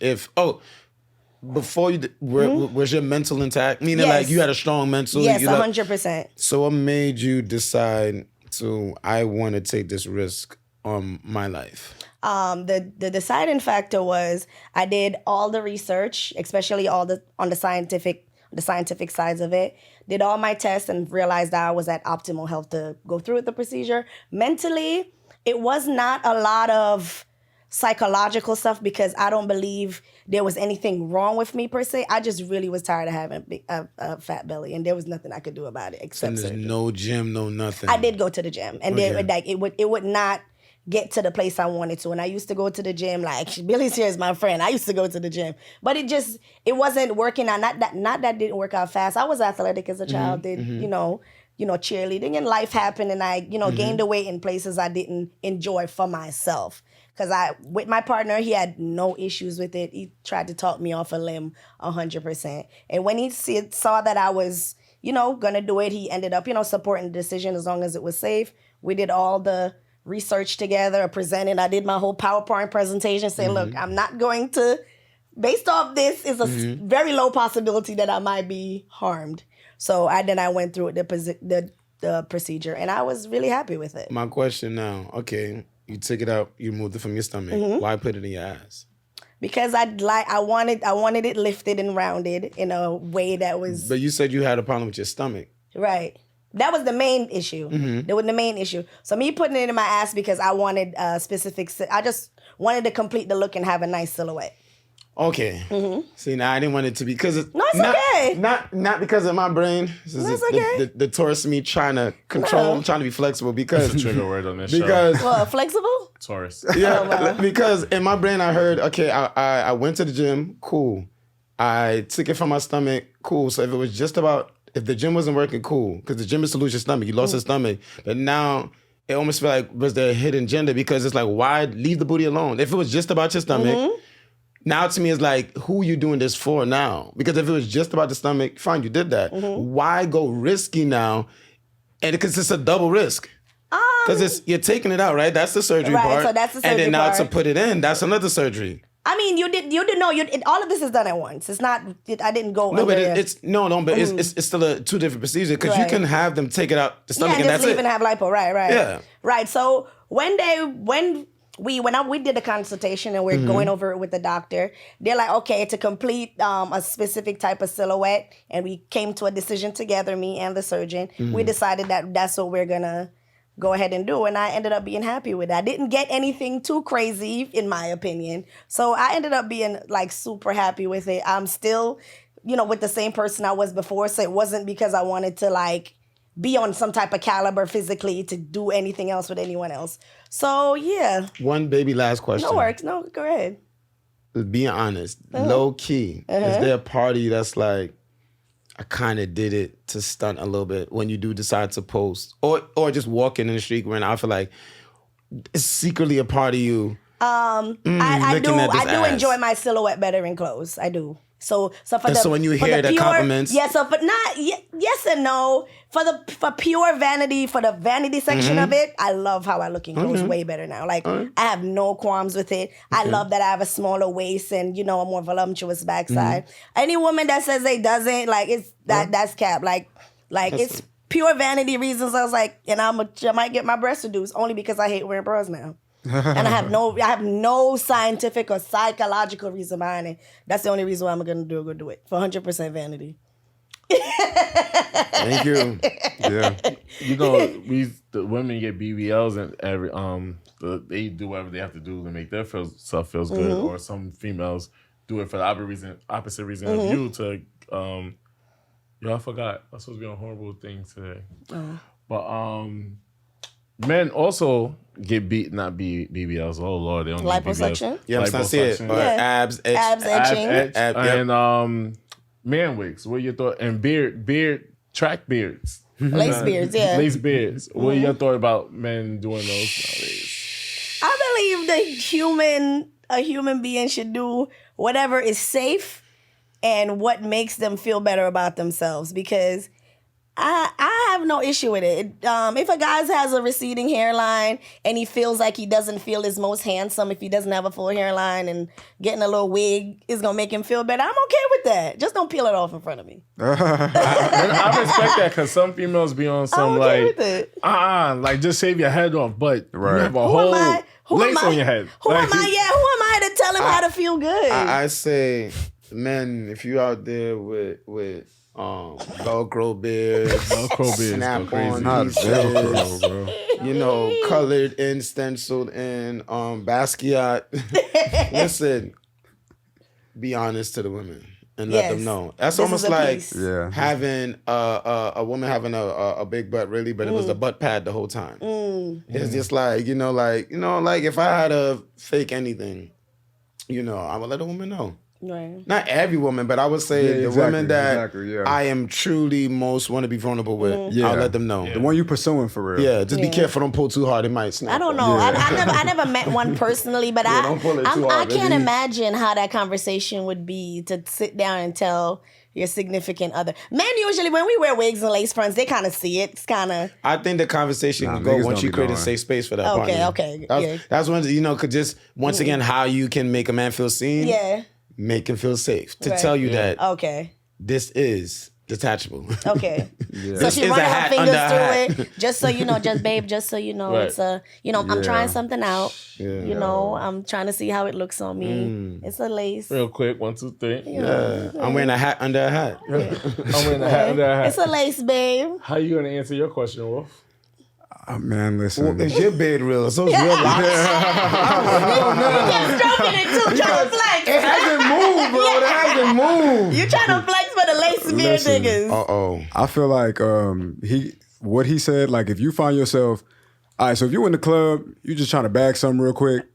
D: Before you was your mental intact? Meaning like you had a strong mental?
C: Yes, 100%.
D: So what made you decide I want to take this risk on my life?
C: The deciding factor was I did all the research, especially on the scientific sides of it. Did all my tests and realized that I was at optimal health to go through with the procedure. Mentally, it was not a lot of psychological stuff because I don't believe there was anything wrong with me per se. I just really was tired of having a fat belly, and there was nothing I could do about it except
D: there's
C: surgery.
D: No gym, no nothing.
C: I did go to the gym, and it would not get to the place I wanted to. And I used to go to the gym, like Billy's here is my friend. I used to go to the gym, but it wasn't working out. Not that it didn't work out fast. I was athletic as a child. Did cheerleading, and life happened, and I gained the weight in places I didn't enjoy for myself. Because with my partner, he had no issues with it. He tried to talk me off a limb 100%. And when he saw that I was, gonna do it, he ended up, supporting the decision as long as it was safe. We did all the research together, presented. I did my whole PowerPoint presentation, saying, look, I'm not going to, based off this, is a very low possibility that I might be harmed. So I went through the procedure, and I was really happy with it.
D: My question now, okay, you took it out, you moved it from your stomach. Why put it in your ass?
C: Because I wanted it lifted and rounded in a way that was.
D: But you said you had a problem with your stomach.
C: Right. That was the main issue. That was the main issue. So me putting it in my ass because I wanted I just wanted to complete the look and have a nice silhouette.
D: Okay. See, now I didn't want it to be because it's
C: okay.
D: Not because of my brain. This is
C: okay.
D: The Taurus me trying to control. I'm trying to be flexible because
B: That's a trigger word on this
D: because
B: show.
C: Flexible?
B: Taurus.
D: Yeah, because in my brain I heard, okay, I went to the gym, cool. I took it from my stomach, cool. So if the gym wasn't working, cool. Because the gym is to lose your stomach. You lost your stomach. But now it almost feel like was there a hidden gender because it's like, why leave the booty alone? If it was just about your stomach, now to me it's like, who are you doing this for now? Because if it was just about the stomach, fine, you did that. Why go risky now? And because it's a double risk. Because you're taking it out, right? That's the surgery part.
C: So that's the surgery
D: and then now
C: part.
D: to put it in, that's another surgery.
C: I mean, you didn't know. All of this is done at once. It's not. I didn't go.
D: No,
C: under
D: but it's still two different procedures because you can have them take it out the stomach and that's
C: leave
D: it.
C: and have lipo. Right.
D: Yeah.
C: Right. So when we did the consultation and we're going over it with the doctor, they're like, okay, to complete a specific type of silhouette, and we came to a decision together, me and the surgeon. We decided that that's what we're gonna go ahead and do, and I ended up being happy with it. I didn't get anything too crazy, in my opinion, so I ended up being like super happy with it. I'm still, with the same person I was before, so it wasn't because I wanted to like be on some type of caliber physically to do anything else with anyone else. So yeah.
D: One baby last question.
C: No works. No, go ahead.
D: Being honest, low key, is there a party that's like, I kind of did it to stunt a little bit when you do decide to post or just walking in the street when I feel like it's secretly a part of you.
C: I do enjoy my silhouette better in clothes. I do. So
D: when you hear the compliments,
C: yes, but not yes and no. For pure vanity, for the vanity section of it, I love how I look in clothes way better now. Like I have no qualms with it. I love that I have a smaller waist and a more voluptuous backside. Any woman that says they doesn't, like it's that's cap. Like it's pure vanity reasons. I was like, and I might get my breasts reduced only because I hate wearing bras now. And I have no scientific or psychological reason behind it. That's the only reason why I'm gonna do it for 100% vanity.
D: Thank you.
A: Yeah.
B: The women get BBLs and they do whatever they have to do to make their self feels good, or some females do it for the opposite reason of you to. I forgot. I was supposed to be on horrible things today, but men also get not BBLs. Oh Lord, they don't get
C: liposuction.
B: BBLs.
D: Yeah, I see it. Abs
C: etching.
B: And man wigs. What are your thoughts? And beard track beards.
C: Lace beards, yeah.
B: Lace beards. What are your thoughts about men doing those nowadays?
C: I believe a human being should do whatever is safe and what makes them feel better about themselves, because I have no issue with it. If a guy has a receding hairline and he feels like he doesn't feel his most handsome if he doesn't have a full hairline, and getting a little wig is going to make him feel better, I'm okay with that. Just don't peel it off in front of me.
B: I respect that, because some females be on some
C: I'm okay with it.
B: like just shave your head off, but you have a
C: Who
B: whole
C: am
B: lace on your head.
C: Who am I to tell him how to feel good?
D: I say, men, if you out there with Velcro beards, snap on pieces, colored in, stenciled in, Basquiat. Listen, be honest to the women and let them know. That's almost like having a woman having a big butt, really, but it was a butt pad the whole time. It's just like, like if I had a fake anything, I would let a woman know.
C: Right.
D: Not every woman, but I would say the women that I am truly most want to be vulnerable with, I'll let them know.
A: The one you pursuing for real.
D: Yeah, just be careful, don't pull too hard, it might snap.
C: I don't know. I never met one personally, but
D: don't pull it too hard,
C: I can't imagine how that conversation would be to sit down and tell your significant other. Men usually, when we wear wigs and lace fronts, they kind of see it. It's kind of.
D: I think the conversation can go once you create a safe space for that partner.
C: Okay.
D: That's when, could just, once again, how you can make a man feel seen.
C: Yeah.
D: Make him feel safe. To tell you that this is detachable.
C: Okay. So she running her fingers through it, just so you know, just so you know, it's I'm trying something out. I'm trying to see how it looks on me. It's a lace.
B: Real quick, 1, 2, 3.
D: I'm wearing a hat under a hat.
B: I'm wearing a hat under a hat.
C: It's a lace, babe.
B: How you gonna answer your question, Wolf?
A: Man, listen.
D: Well, is your beard real? It's those real locks.
C: You're stroking it too, trying to flex.
D: It hasn't moved, bro. It hasn't moved.
C: You trying to flex for the lace beard niggas.
A: I feel like what he said, like if you find yourself, all right, so if you in the club, you just trying to bag something real quick,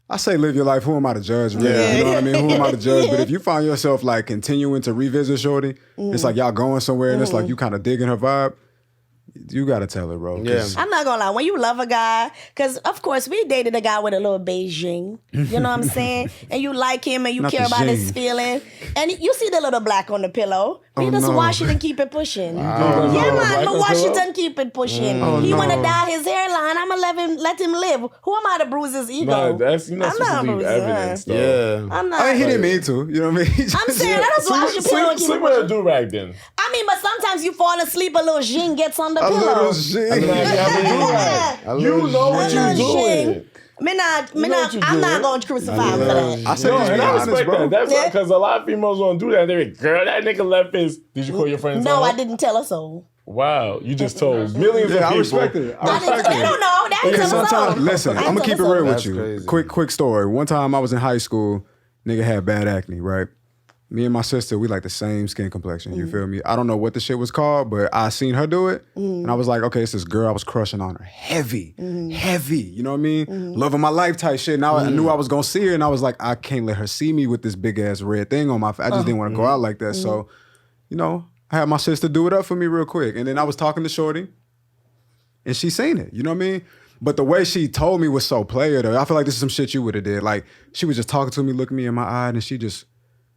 A: I say live your life. Who am I to judge? Really?
C: Yeah.
A: You know what I mean? Who am I to judge? But if you find yourself like continuing to revisit shorty, it's like y'all going somewhere and it's like you kind of digging her vibe, You gotta tell her, bro. 'cause
C: I'm not gonna lie. When you love a guy, because of course we dated a guy with a little Beijing. You know what I'm saying? And you like him and you
A: Not
C: care
A: the
C: about his
A: Jing.
C: feelings. And you see the little black on the pillow. We
A: Oh,
C: just
A: no.
C: wash it and keep it pushing.
B: Black
C: Yeah, man.
B: on
C: But wash
B: pillow?
C: it and keep it pushing.
A: Oh,
C: He
A: no.
C: wanna dye his hairline. I'ma let him live. Who am I to bruise his ego?
B: No, that's you're not
C: I'm
B: supposed
C: not
B: to leave
C: bruising her.
B: evidence, though.
D: Yeah.
C: I'm not.
A: I mean, he didn't mean to. You know what I mean? He
C: I'm
A: just-
C: saying, let us wash your pillow and keep it
B: Sleep with a
C: pushing.
B: do-rag then.
C: I mean, but sometimes you fall asleep, a little zing gets on the
A: a
C: pillow.
A: little shit.
B: You know what
C: A
B: you're
C: little
B: doing.
C: zing. I'm not
B: doing.
C: going to crucify him for that.
A: I said,
B: No,
A: just be
B: and I
A: honest,
B: respect
A: bro.
B: that. That's
C: Yeah.
B: because a lot of females won't do that. They're like, girl, that nigga left his. Did you call your friends?
C: No,
B: on?
C: I didn't tell her so.
B: Wow, you just told millions of
A: Yeah, I
B: people.
A: respect it. I
C: I
A: respect
C: didn't, they
A: it.
C: don't know. They ain't
A: Yeah,
C: tell her
A: sometimes,
C: so.
A: listen,
C: I
A: I'm
C: ain't
A: gonna keep it
C: tell her
A: real
C: so.
A: with
D: That's
A: you.
D: crazy.
A: Quick story. One time I was in high school, nigga had bad acne, right? Me and my sister, we like the same skin complexion. You feel me? I don't know what the shit was called, but I seen her do it, and I was like, okay, it's this girl I was crushing on her, heavy. You know what I mean? Love of my life type shit. Now I knew I was gonna see her, and I was like, I can't let her see me with this big ass red thing on my face. I just didn't want to go out like that. So, you know, I had my sister do it up for me real quick, and then I was talking to Shorty, and she seen it. You know what I mean? But the way she told me was so player though. I feel like this is some shit you would have did. Like she was just talking to me, looking me in my eye, and she just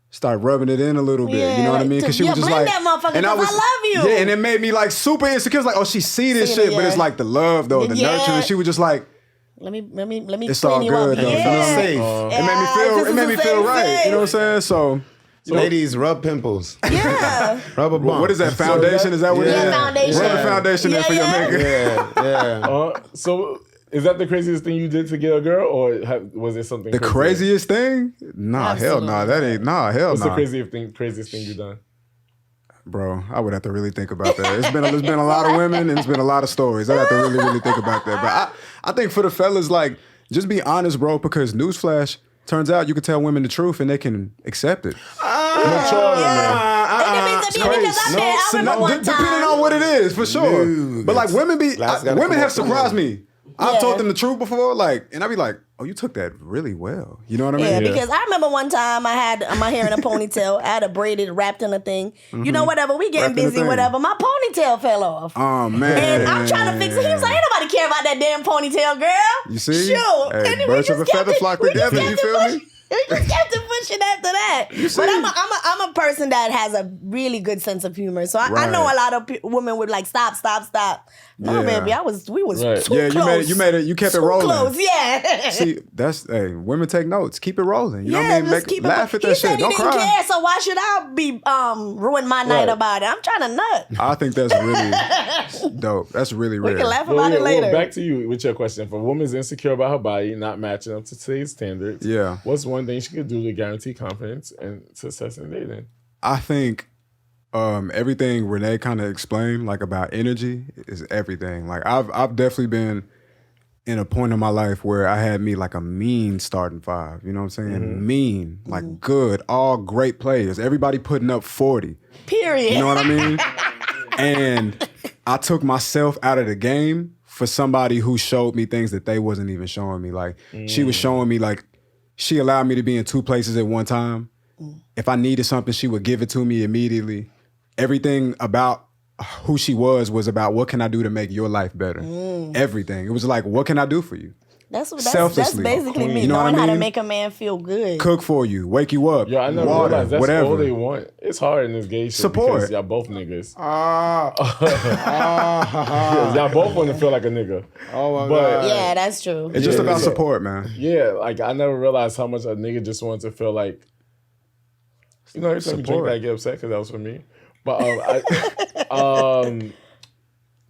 A: started rubbing it in a little bit. You know what I mean? Because she was just
C: blame
A: like,
C: that motherfucker 'cause I love you.
A: Yeah, and it made me like super insecure. It's like, oh, she see this
C: Seeing
A: shit,
C: it,
A: but it's
C: yeah.
A: like the love though, the
C: Yeah.
A: nurturing. She was just like,
C: Let me
A: it's
C: clean
A: all
C: you
A: good
C: up.
A: though.
C: Yeah.
A: You know what I mean?
D: Safe.
A: It made me feel. It made me feel right. You know what I'm saying? So.
D: Ladies, rub pimples.
C: Yeah.
D: Rub a bump.
A: What is that foundation? Is that what it
C: Yeah,
A: is?
C: foundation.
A: Rub the foundation in
C: Yeah,
A: for your
C: yeah.
A: nigga.
D: Yeah.
B: So is that the craziest thing you did to get a girl, or was it something?
A: The craziest thing? Nah, hell
C: Absolutely.
A: nah. That ain't hell
B: What's
A: nah.
B: the craziest thing you done?
A: Bro, I would have to really think about that. There's been a lot of women and it's been a lot of stories. I have to really think about that. But I think for the fellas, like, just be honest, bro, because newsflash, turns out you can tell women the truth and they can accept it.
B: Mature women.
A: Depending on what it is, for sure.
D: No,
A: But like women
D: Last gotta
A: women
D: come
A: have
D: up
A: surprised
D: with
A: me. I've told them the truth before, like, and I'd be like, oh, you took that really well. You know what I mean?
C: Yeah, because I remember one time I had my hair in a ponytail. I had a braided, wrapped in a thing. You know, whatever, we getting
A: Wrapped in a
C: busy,
A: thing.
C: whatever. My ponytail fell off.
A: Oh, man.
C: And I'm trying to fix it. He was like, ain't nobody care about that damn ponytail, girl.
A: You see?
C: Shoot.
A: Hey,
C: And then
A: birds
C: we
A: of a
C: just kept
A: feather
C: it-
A: flock
C: we just
A: together,
C: kept
A: you
C: it
A: feel
C: pushing.
A: me?
C: We just kept it pushing after that. But I'm a person that has a really good sense of humor. So I know a lot of women would like, stop. No,
A: Yeah.
C: baby, we was
B: Right.
C: too
A: Yeah,
C: close.
A: you made it, you kept it
C: Too
A: rolling.
C: close, yeah.
A: See, women take notes. Keep it rolling. You know what
C: Yeah,
A: I mean?
C: just keep
A: Laugh
C: it.
A: at that
C: He
A: shit.
C: said he
A: Don't
C: didn't
A: cry.
C: care, so why should I be ruin my night
B: Right.
C: about it? I'm trying to nut.
A: I think that's really dope. That's really
C: We
A: rare.
C: can laugh
B: Well,
C: about
B: yeah,
C: it later.
B: back to you with your question. If a woman's insecure about her body, not matching up to today's standards,
A: Yeah.
B: what's one thing she could do to guarantee confidence and success in dating?
A: I think everything Renay kind of explained, like about energy, is everything. Like I've definitely been in a point in my life where I had me like a mean starting five. You know what I'm saying? Mean, like good, all great players. Everybody putting up 40.
C: Period.
A: You know what I mean? And I took myself out of the game for somebody who showed me things that they wasn't even showing me. Like she was showing me, like, she allowed me to be in two places at one time. If I needed something, she would give it to me immediately. Everything about who she was about what can I do to make your life better. Everything. It was like, what can I do for you?
C: That's
A: Selflessly.
C: basically me,
A: You know what
C: knowing
A: I
C: how to
A: mean?
C: make a man feel good.
A: Cook for you, wake you up,
B: Yo, I never
A: water,
B: realized that's
A: whatever.
B: all they want. It's hard in this gay shit
A: Support.
B: because y'all both niggas. Y'all both want to feel like a nigga.
D: Oh my
B: But-
D: God.
C: Yeah, that's true.
A: It's just
B: Yeah,
A: about
B: so-
A: support, man.
B: Yeah, like I never realized how much a nigga just wants to feel like. You know, every time you drink
A: Support.
B: that, I get upset because that was for me. But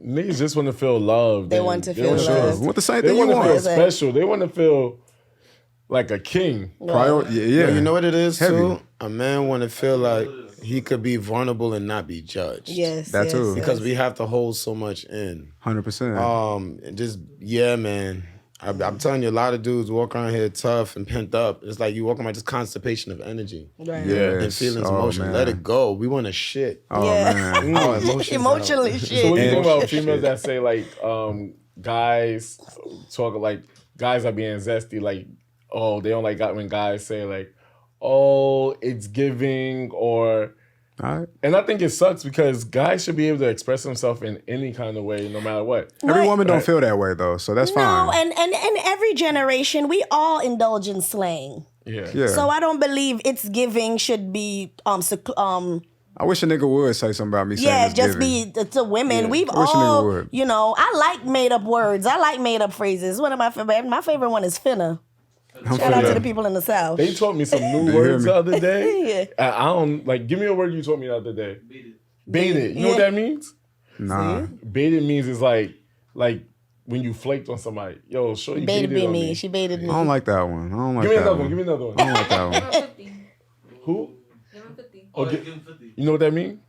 B: niggas just want to feel loved.
C: They
B: and
C: want to
B: they
C: feel
B: wanna
C: loved.
A: What the same
B: They
A: thing you
B: want to feel
A: want?
B: special. They want to feel like a king.
A: Yeah.
D: You know what it is
A: Heavy.
D: too? A man want to feel like he could be vulnerable and not be judged.
C: Yes,
A: That
C: yes,
A: too.
C: yes.
D: Because we have to hold so much in.
A: 100%.
D: And just man. I'm telling you, a lot of dudes walk around here tough and pent up. It's like you walk around just constipation of energy
C: Right.
A: Yes.
D: and feelings,
A: Oh,
D: emotion.
A: man.
D: Let it go. We want to shit.
A: Oh,
C: Yeah.
A: man.
D: Our emotions
C: Emotionally
D: out.
C: shit.
B: So what do you
A: And-
B: think about females that say like guys talk like guys are being zesty, like, oh, they don't like when guys say like, oh, it's giving, or
A: All right.
B: And I think it sucks because guys should be able to express themselves in any kind of way, no matter what.
A: Every woman don't feel that way though, so that's fine.
C: No, and every generation, we all indulge in slang.
B: Yeah.
C: So I don't believe it's giving should be
A: I wish a nigga would say something about me saying
C: yeah,
A: it's
C: just
A: giving.
C: be to women.
B: Yeah.
C: We've
A: I wish a nigga
C: all,
A: would.
C: you know, I like made up words. I like made up phrases. One of my favorite one is finna.
A: I'm
C: Shout out to
A: finna-
C: the people in the South.
B: They taught me some new
A: you hear
B: words
A: me?
B: the other day.
C: Yeah.
B: I don't like. Give me a word you taught me the other day. Bait it. You know what that means?
A: Nah.
B: Bait it means it's like when you flaked on somebody. Yo, show you
C: Baited
B: baited on
C: me.
B: me.
C: She baited me.
A: I don't like that one. I don't like
B: Give me
A: that
B: another
A: one.
B: one. Give me another one.
A: I don't like that one.
E: 50.
B: Who?
E: Give him 50.
B: Oh,
F: Give him 50.
B: you know what that means?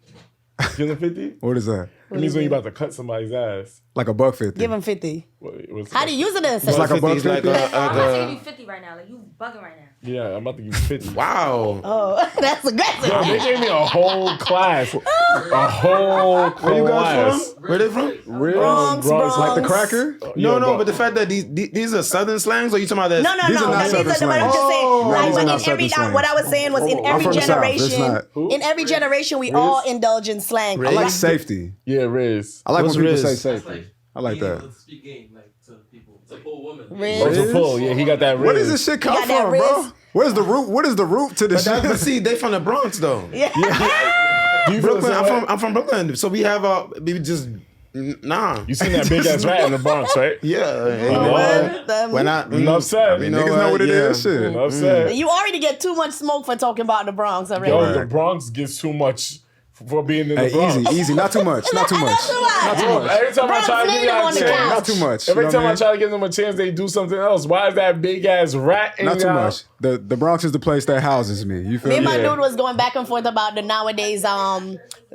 B: Give them 50?
A: What is that?
B: It means when you about to cut somebody's ass.
A: Like a $1.50.
C: Give him 50.
B: What's
C: How do you use it in a
A: It's like a
C: sentence?
A: $1.50.
E: I'm about to give you 50 right now. Like, you bugging right now.
B: Yeah, I'm about to give you 50.
D: Wow.
C: Oh, that's aggressive.
B: Yo, they gave me a whole class. A whole class.
D: Where you guys from? Where they from?
B: Real
C: Bronx,
B: Bronx.
A: Like the
C: Bronx.
A: cracker?
D: No, but the fact that these are Southern slangs, or you talking about that?
C: No.
A: These are not
C: These
A: Southern
C: what I'm just saying.
A: slangs.
C: Like,
A: these are
C: but
A: not
C: in every,
A: Southern
C: what I was saying was in
A: I'm
C: every
A: from the South. It's
C: generation,
A: not.
C: in every generation, we all indulge in slang.
A: I like safety.
B: Yeah, Riz.
A: I like
D: What's
A: when people
D: Riz?
A: say
F: That's
A: safety.
F: like
A: I like
F: being able
A: that.
F: to speak game like to people. It's a full woman.
C: Riz.
B: Oh, it's a full. Yeah, he got that Riz.
A: Where does this shit come
C: got that
A: from, bro?
C: Riz?
A: Where's the root? What is the root to this
D: But
A: shit?
D: see, they from the Bronx though.
B: Do you feel the
D: Brooklyn.
B: same way?
D: I'm from Brooklyn, so we have we just nah.
B: You seen that big ass rat in the Bronx, right?
D: Yeah. When I
B: Enough said.
A: I mean, niggas know what it is. Shit.
B: Enough said.
C: You already get too much smoke for talking about the Bronx already.
B: Yo,
A: Right.
B: the Bronx gets too much for being in the
A: Hey,
B: Bronx.
A: easy. Not too much. Not too much.
C: Not too
B: Bro, every time
C: Bronx
B: I try to give
C: native
B: y'all
C: on
B: a
C: the
B: chance,
C: couch.
A: Not too much.
B: every
A: You know
B: time
A: what
B: I try to give them a chance, they do something else. Why is that big ass rat in
A: Not too
B: y'all?
A: much. The Bronx is the place that houses me. You feel
C: Me and
A: me?
C: my
B: Yeah.
C: dude was going back and forth about the nowadays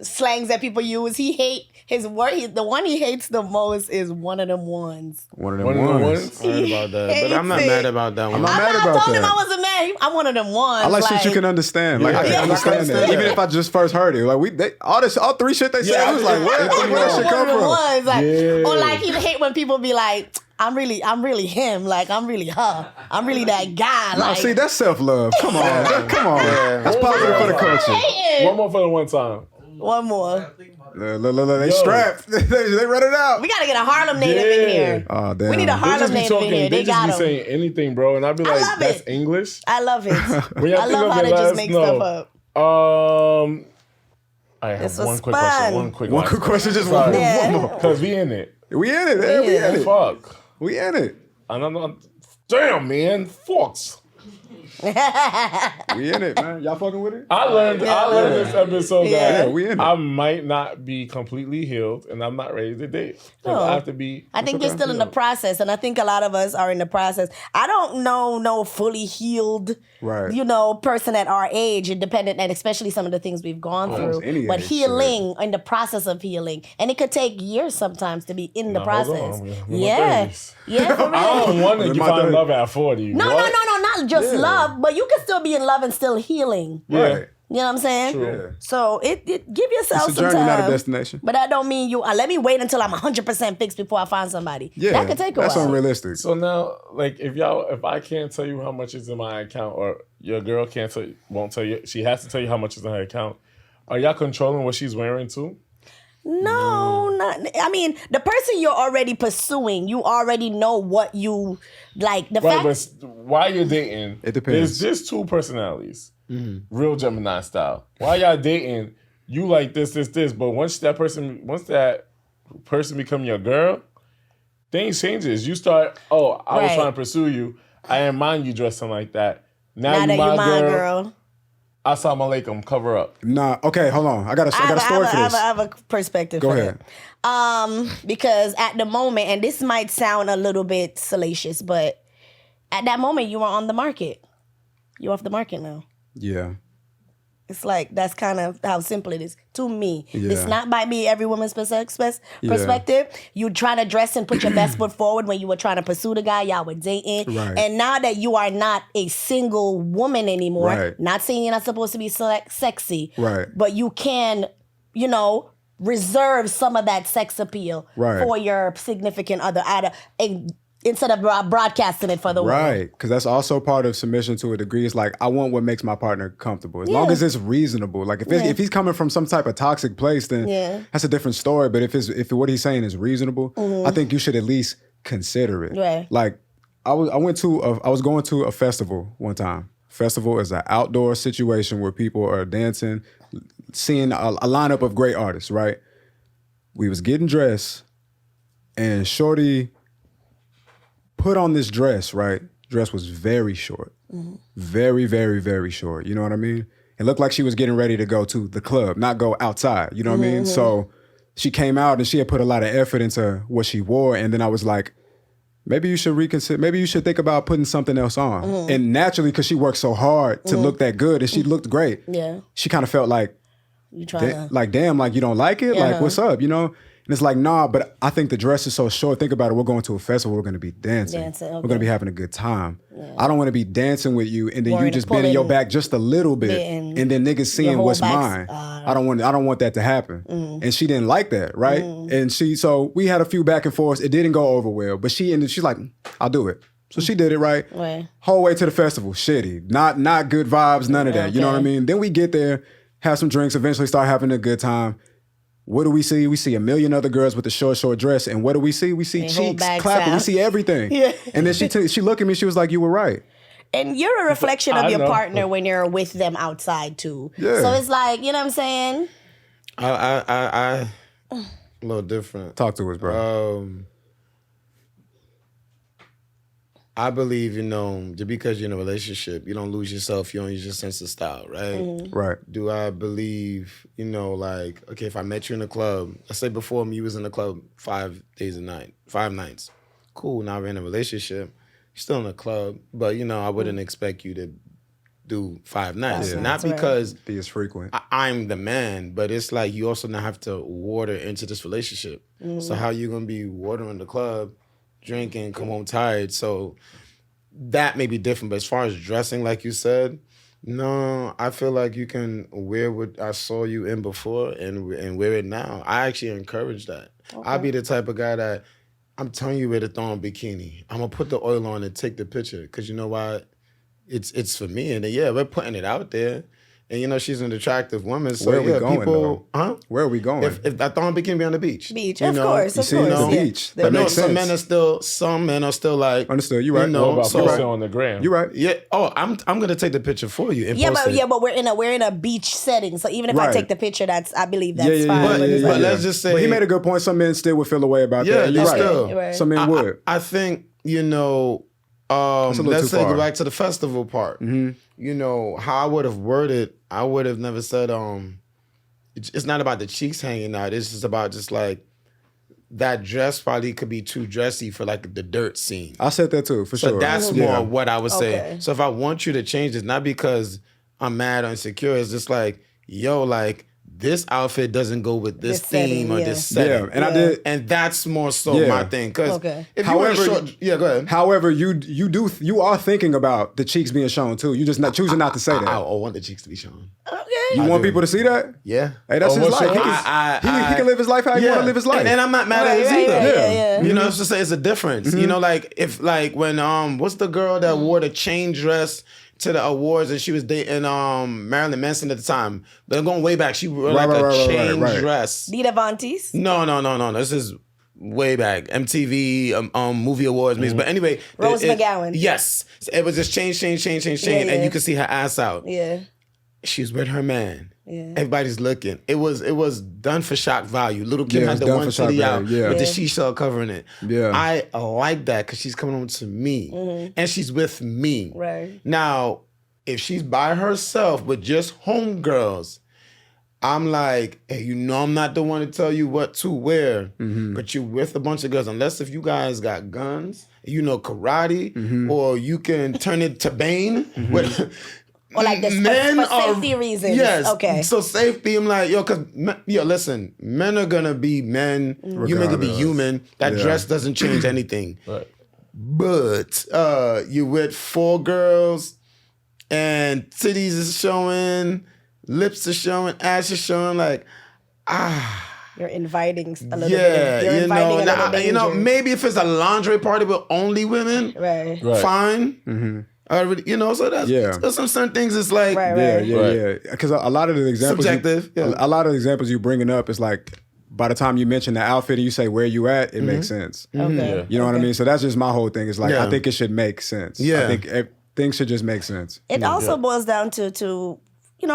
C: slangs that people use. He hate his word. The one he hates the most is one of them ones.
A: One of them
B: One of them
A: ones.
B: ones?
D: I heard about that, but I'm not
C: Hates
D: mad
C: it.
D: about that one.
A: I'm not mad
C: I
A: about
C: told him
A: that.
C: I wasn't mad. I'm one of them ones.
A: I like shit you can understand. Like I
B: Yeah.
A: can understand that. Even if I just first heard it. Like all three shit they said,
B: Yeah,
A: I was like, where
B: yeah.
A: that shit
C: one
A: come
C: of them
A: from?
C: ones. Like,
B: Yeah.
C: or like he hate when people be like, I'm really him. Like I'm really her. I'm really that guy.
A: Nah,
C: Like,
A: see, that's self-love. Come on. Come on. That's positive for the culture.
C: hating.
B: One more for the one time.
C: One more.
A: They
B: Yo.
A: strapped. They read it out.
C: We gotta get a Harlem native in
B: Yeah.
C: here.
A: Oh, damn.
C: We need a
B: They
C: Harlem
B: just be
C: native in
B: talking.
C: here.
B: They
C: They
B: just
C: got
B: be
C: him.
B: saying anything, bro. And I'd be like,
C: love
B: that's
C: it.
B: English.
C: I love it.
B: When y'all
C: I
B: think
C: love
B: of
C: how
B: it,
C: they
B: let
C: just
B: us
C: make
B: know.
C: stuff up.
B: I have
C: This
B: one
C: was
B: quick
C: fun.
B: question. One quick
A: One quick question, just
B: Sorry.
A: one
C: Yeah.
A: more.
B: Because we in it.
A: We in it, man. We in it.
B: Fuck.
A: We in it.
B: And I'm not, damn, man. Fucks.
A: We in it, man. Y'all fucking with it?
B: I learned this episode
C: Yeah.
B: that
A: Yeah, we in it.
B: I might not be completely healed and I'm not ready to date. 'Cause
C: No.
B: I have to be.
C: I think you're still in the process, and I think a lot of us are in the process. I don't know no fully healed,
A: Right.
C: person at our age, independent, and especially some of the things we've gone
A: Almost
C: through.
A: any
C: But
A: age,
C: healing, in the process of healing, and it could take years sometimes to be in the
B: Now, hold
C: process.
B: on. I'm in my
C: Yeah,
B: 30s.
C: yeah, for
B: I
C: real.
B: don't want
A: In
B: to
A: my
B: find
A: 30s.
B: love at 40.
C: No,
B: What?
C: not just
A: Yeah.
C: love, but you can still be in love and still healing.
B: Yeah.
A: Right.
C: You know what I'm saying?
A: True.
C: So it give yourself
A: It's a
C: some
A: journey,
C: time.
A: not a destination.
C: But that don't mean you. Let me wait until I'm 100% fixed before I find somebody.
A: Yeah.
C: That could take a
A: That's
C: while.
A: unrealistic.
B: So now, like, if I can't tell you how much is in my account, or your girl won't tell you, she has to tell you how much is in her account. Are y'all controlling what she's wearing too?
C: No, not. I mean, the person you're already pursuing, you already know what you like. The
B: But,
C: fact,
B: but while you're dating,
A: It depends.
B: There's just two personalities, real Gemini style. While y'all dating, you like this, but once that person become your girl, things changes. You start. Oh, I was
C: Right.
B: trying to pursue you. I didn't mind you dressing like that.
C: now
B: Now,
C: that
B: you
C: you're
B: my
C: my
B: girl.
C: girl,
B: Assalamu alaikum. Cover up.
A: Nah, okay, hold on. I got a story for this.
C: I have a perspective.
A: Go
C: for
A: ahead.
C: that. Because at the moment, and this might sound a little bit salacious, but at that moment, you were on the market. You're off the market now.
A: Yeah.
C: It's like that's kind of how simple it is to me.
A: Yeah.
C: It's not by me, every woman's perspective. You trying to dress and put your best foot forward when you were trying to pursue the guy y'all were dating.
A: Right.
C: And now that you are not a single woman anymore,
A: Right.
C: not saying you're not supposed to be sexy,
A: Right.
C: but you can, reserve some of that sex appeal
A: Right.
C: for your significant other. Instead of broadcasting it for the world.
A: Right, because that's also part of submission to a degree. It's like, I want what makes my partner comfortable. As long as it's reasonable. Like, if he's coming from some type of toxic place, then that's a different story. But if what he's saying is reasonable, I think you should at least consider it.
C: Right.
A: Like, I was going to a festival one time. Festival is an outdoor situation where people are dancing, seeing a lineup of great artists, right? We was getting dressed, and shorty put on this dress, right? Dress was very short. Very, very, very short. You know what I mean? It looked like she was getting ready to go to the club, not go outside. You know what I mean? So she came out and she had put a lot of effort into what she wore. And then I was like, maybe you should reconsider, maybe you should think about putting something else on. And naturally, because she worked so hard to look that good and she looked great, she kind of felt like,
C: You trying to...
A: like, damn, like, you don't like it? Like, what's up, you know? And it's like, nah, but I think the dress is so short. Think about it. We're going to a festival. We're going to be dancing. We're going to be having a good time. I don't want to be dancing with you and then you just bending your back just a little bit and then niggas seeing what's mine. I don't want that to happen. And she didn't like that, right? And so we had a few back and forths. It didn't go over well, but she's like, I'll do it. So she did it, right? Whole way to the festival, shitty. Not good vibes, none of that. You know what I mean? Then we get there, have some drinks, eventually start having a good time. What do we see? We see a million other girls with the short dress. And what do we see? We see cheeks clapping. We see everything. And then she looked at me. She was like, you were right.
C: And you're a reflection of your partner when you're with them outside too.
A: Yeah.
C: So it's like, you know what I'm saying?
D: I a little different.
A: Talk to us, bro.
D: I believe, just because you're in a relationship, you don't lose yourself, you don't use your sense of style, right?
A: Right.
D: Do I believe, like, okay, if I met you in a club, let's say before me, you was in the club 5 nights. Cool, now we're in a relationship. You're still in a club, but, I wouldn't expect you to do 5 nights. Not because
A: be as frequent.
D: I'm the man, but it's like you also now have to water into this relationship. So how you going to be watering the club, drinking, come home tired? So that may be different. But as far as dressing, like you said, no, I feel like you can wear what I saw you in before and wear it now. I actually encourage that. I'll be the type of guy that I'm telling you where to throw on bikini. I'm going to put the oil on and take the picture because you know why? It's for me. And then, we're putting it out there. And she's an attractive woman. So
A: where are we going,
D: people,
A: though? Where are we going?
D: If I throw on bikini, be on the beach.
C: Of course.
A: The beach.
D: But no, some men are still like.
A: Understood. You right.
B: What about
A: so
B: posting on the gram?
A: You right.
D: Yeah. Oh, I'm gonna take the picture for you and post it.
C: But we're in a beach setting. So even if I take the picture, I believe that's fine.
D: But let's just say.
A: But he made a good point. Some men still would feel a way about that.
D: Yeah,
A: You're
D: right.
A: Some men would.
D: I think let's say go back to the festival part. How I would have worded, I would have never said, it's not about the cheeks hanging out. It's just about just like that dress probably could be too dressy for like the dirt scene.
A: I said that too, for sure.
D: So that's more what I was saying. So if I want you to change this, not because I'm mad or insecure, it's just like, like, this outfit doesn't go with this theme or this setting. And that's more so my thing. Because if you wear short, go ahead.
A: However, you are thinking about the cheeks being shown too. You just not choosing not to say that.
D: I want the cheeks to be shown.
C: Okay.
A: You want people to see that?
D: Yeah.
A: Hey, that's his life. He can live his life how he want to live his life.
D: And I'm not mad at his either.
C: Yeah.
D: It's just it's a difference. Like if when what's the girl that wore the chain dress to the awards and she was dating Marilyn Manson at the time. But I'm going way back. She wore a chain dress.
C: Dita Vontis?
D: No. This is way back. MTV movie awards. But anyway.
C: Rose McGowan.
D: Yes. It was just chain. And you could see her ass out.
C: Yeah.
D: She was with her man.
C: Yeah.
D: Everybody's looking. It was done for shock value. Little Kim had the one titty out with the she-shell covering it.
A: Yeah.
D: I like that because she's coming home to me. And she's with me.
C: Right.
D: Now, if she's by herself with just homegirls, I'm like, hey, I'm not the one to tell you what to wear, but you're with a bunch of girls. Unless if you guys got guns, karate, or you can turn it to Bane.
C: Or like this for safety reasons.
D: Yes.
C: Okay.
D: So safety, I'm like, listen, men are gonna be men. Human to be human. That dress doesn't change anything.
B: Right.
D: But you with 4 girls and titties is showing, lips are showing, ass is showing, like,
C: You're inviting a little
D: Yeah,
C: bit. You're inviting a little danger.
D: maybe if it's a lingerie party with only women,
C: Right.
D: fine. So that's
A: Yeah.
D: some certain things. It's like
C: Right.
A: Yeah. Because a lot of the examples,
D: Subjective, yeah.
A: a lot of the examples you bringing up is like, by the time you mention the outfit and you say where you at, it makes sense.
C: Okay.
B: Yeah.
A: You know what I mean? So that's just my whole thing. It's like,
D: Yeah.
A: I think it should make sense.
D: Yeah.
A: I think things should just make sense.
C: It also boils down to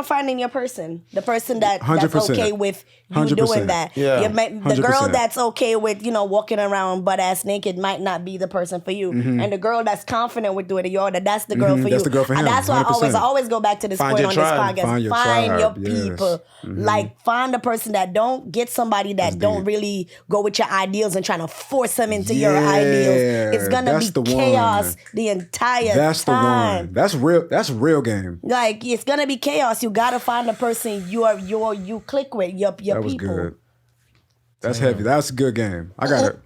C: finding your person, the person that's
A: 100%.
C: okay with you
A: 100%.
C: doing that.
D: Yeah.
C: The girl
A: 100%.
C: that's okay with walking around butt ass naked might not be the person for you, and the girl that's confident with doing it, that's the girl for you.
A: That's the girl for him,
C: And that's why I
A: 100%.
C: always go back to this
D: Find
C: point
D: your
C: on
D: tribe.
C: this podcast.
A: Find your
C: Find
A: tribe,
C: your
A: yes.
C: people. Like find the person that don't get somebody that don't really go with your ideals and trying to force them into your ideals. It's gonna
A: that's
C: be
A: the
C: chaos
A: one.
C: the entire
A: That's the
C: time.
A: one. That's real. That's real game.
C: Like it's gonna be chaos. You gotta find the person you click with, your
A: That was
C: people.
A: good. That's heavy. That's a good game. I got it.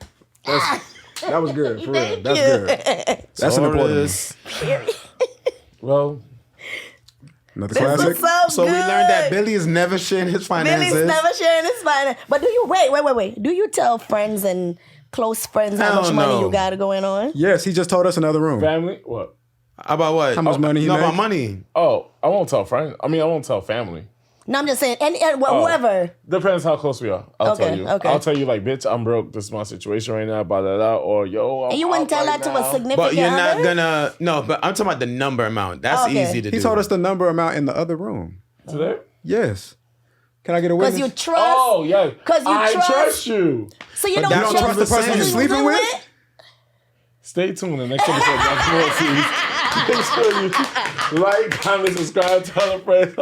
A: That was good. For real.
C: Thank
A: That's
C: you.
A: good. That's an important one.
B: Well,
A: Another
C: This was
A: classic.
C: so
D: we
C: good.
D: learned that Billy is never sharing his finances.
C: Billy's never sharing his finance. But do you wait? Do you tell friends and close friends how
D: Hell
C: much money
D: no.
C: you got going on?
A: Yes, he just told us another room.
B: family, what?
D: About what?
A: How much money he
D: No,
A: make?
D: about money.
B: Oh, I won't tell friends. I won't tell family.
C: No, I'm just saying, and whoever.
B: Depends how close we are. I'll
C: Okay,
B: tell you.
C: okay.
B: I'll tell you, like, bitch, I'm broke. This is my situation right now. Blah, blah, blah. Or, yo, I'm
C: And you wouldn't
B: out
C: tell
B: right
C: that to
B: now.
C: a significant
D: But you're not
C: other?
D: gonna. No, but I'm talking about the number amount. That's
C: Okay.
D: easy to do.
A: He told us the number amount in the other room.
B: Today?
A: Yes. Can I get a witness?
C: Because you trust.
B: Oh, yeah.
C: 'Cause you
B: I
C: trust-
B: you.
C: So you
D: But
C: don't
D: that's
C: trust
D: what
C: the
D: I'm
C: person
D: saying.
C: you're
A: Sleeping
C: sleeping
A: with?
C: with?
B: Stay tuned. The next episode. Make sure you like, comment, subscribe, tell a friend.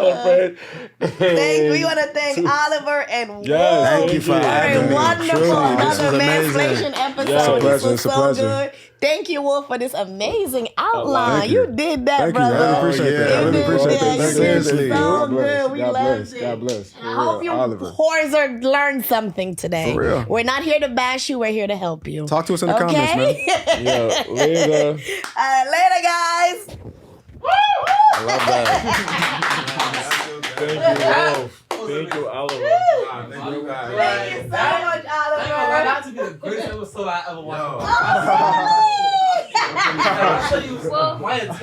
C: We want to thank Oliver and
B: Yes,
C: Wolf
D: Thank you for
C: for
D: having
C: a
D: me.
C: wonderful
D: Truly, this
C: another
D: was amazing.
C: Manslation episode.
B: Yes. It's a
C: This
A: pleasure,
C: was
A: it's a
C: so
A: pleasure.
C: good. Thank you, Wolf, for this amazing outline.
A: Thank
C: You
A: you.
C: did that,
A: Thank you.
C: brother.
A: I really appreciate
D: yeah.
A: that. I really
D: You
A: appreciate
C: did,
A: that.
C: yeah,
A: Thank
C: you
A: you.
C: did
D: Seriously.
C: so
A: God bless.
C: good. We
A: God
C: loved
A: bless.
C: it.
A: God bless. For
C: I hope you
A: real. Oliver.
C: Horser learned something today.
A: For real.
C: We're not here to bash you. We're here to help you.
A: Talk to us in the comments, man.
B: Yeah, later.
C: Later, guys.
B: I love that. Thank you, Wolf. Thank you, Oliver.
C: Thank you so much, Oliver.
F: That to be the greatest episode I ever watched.
C: Oh,
F: I'll show you
E: Well-
F: why it's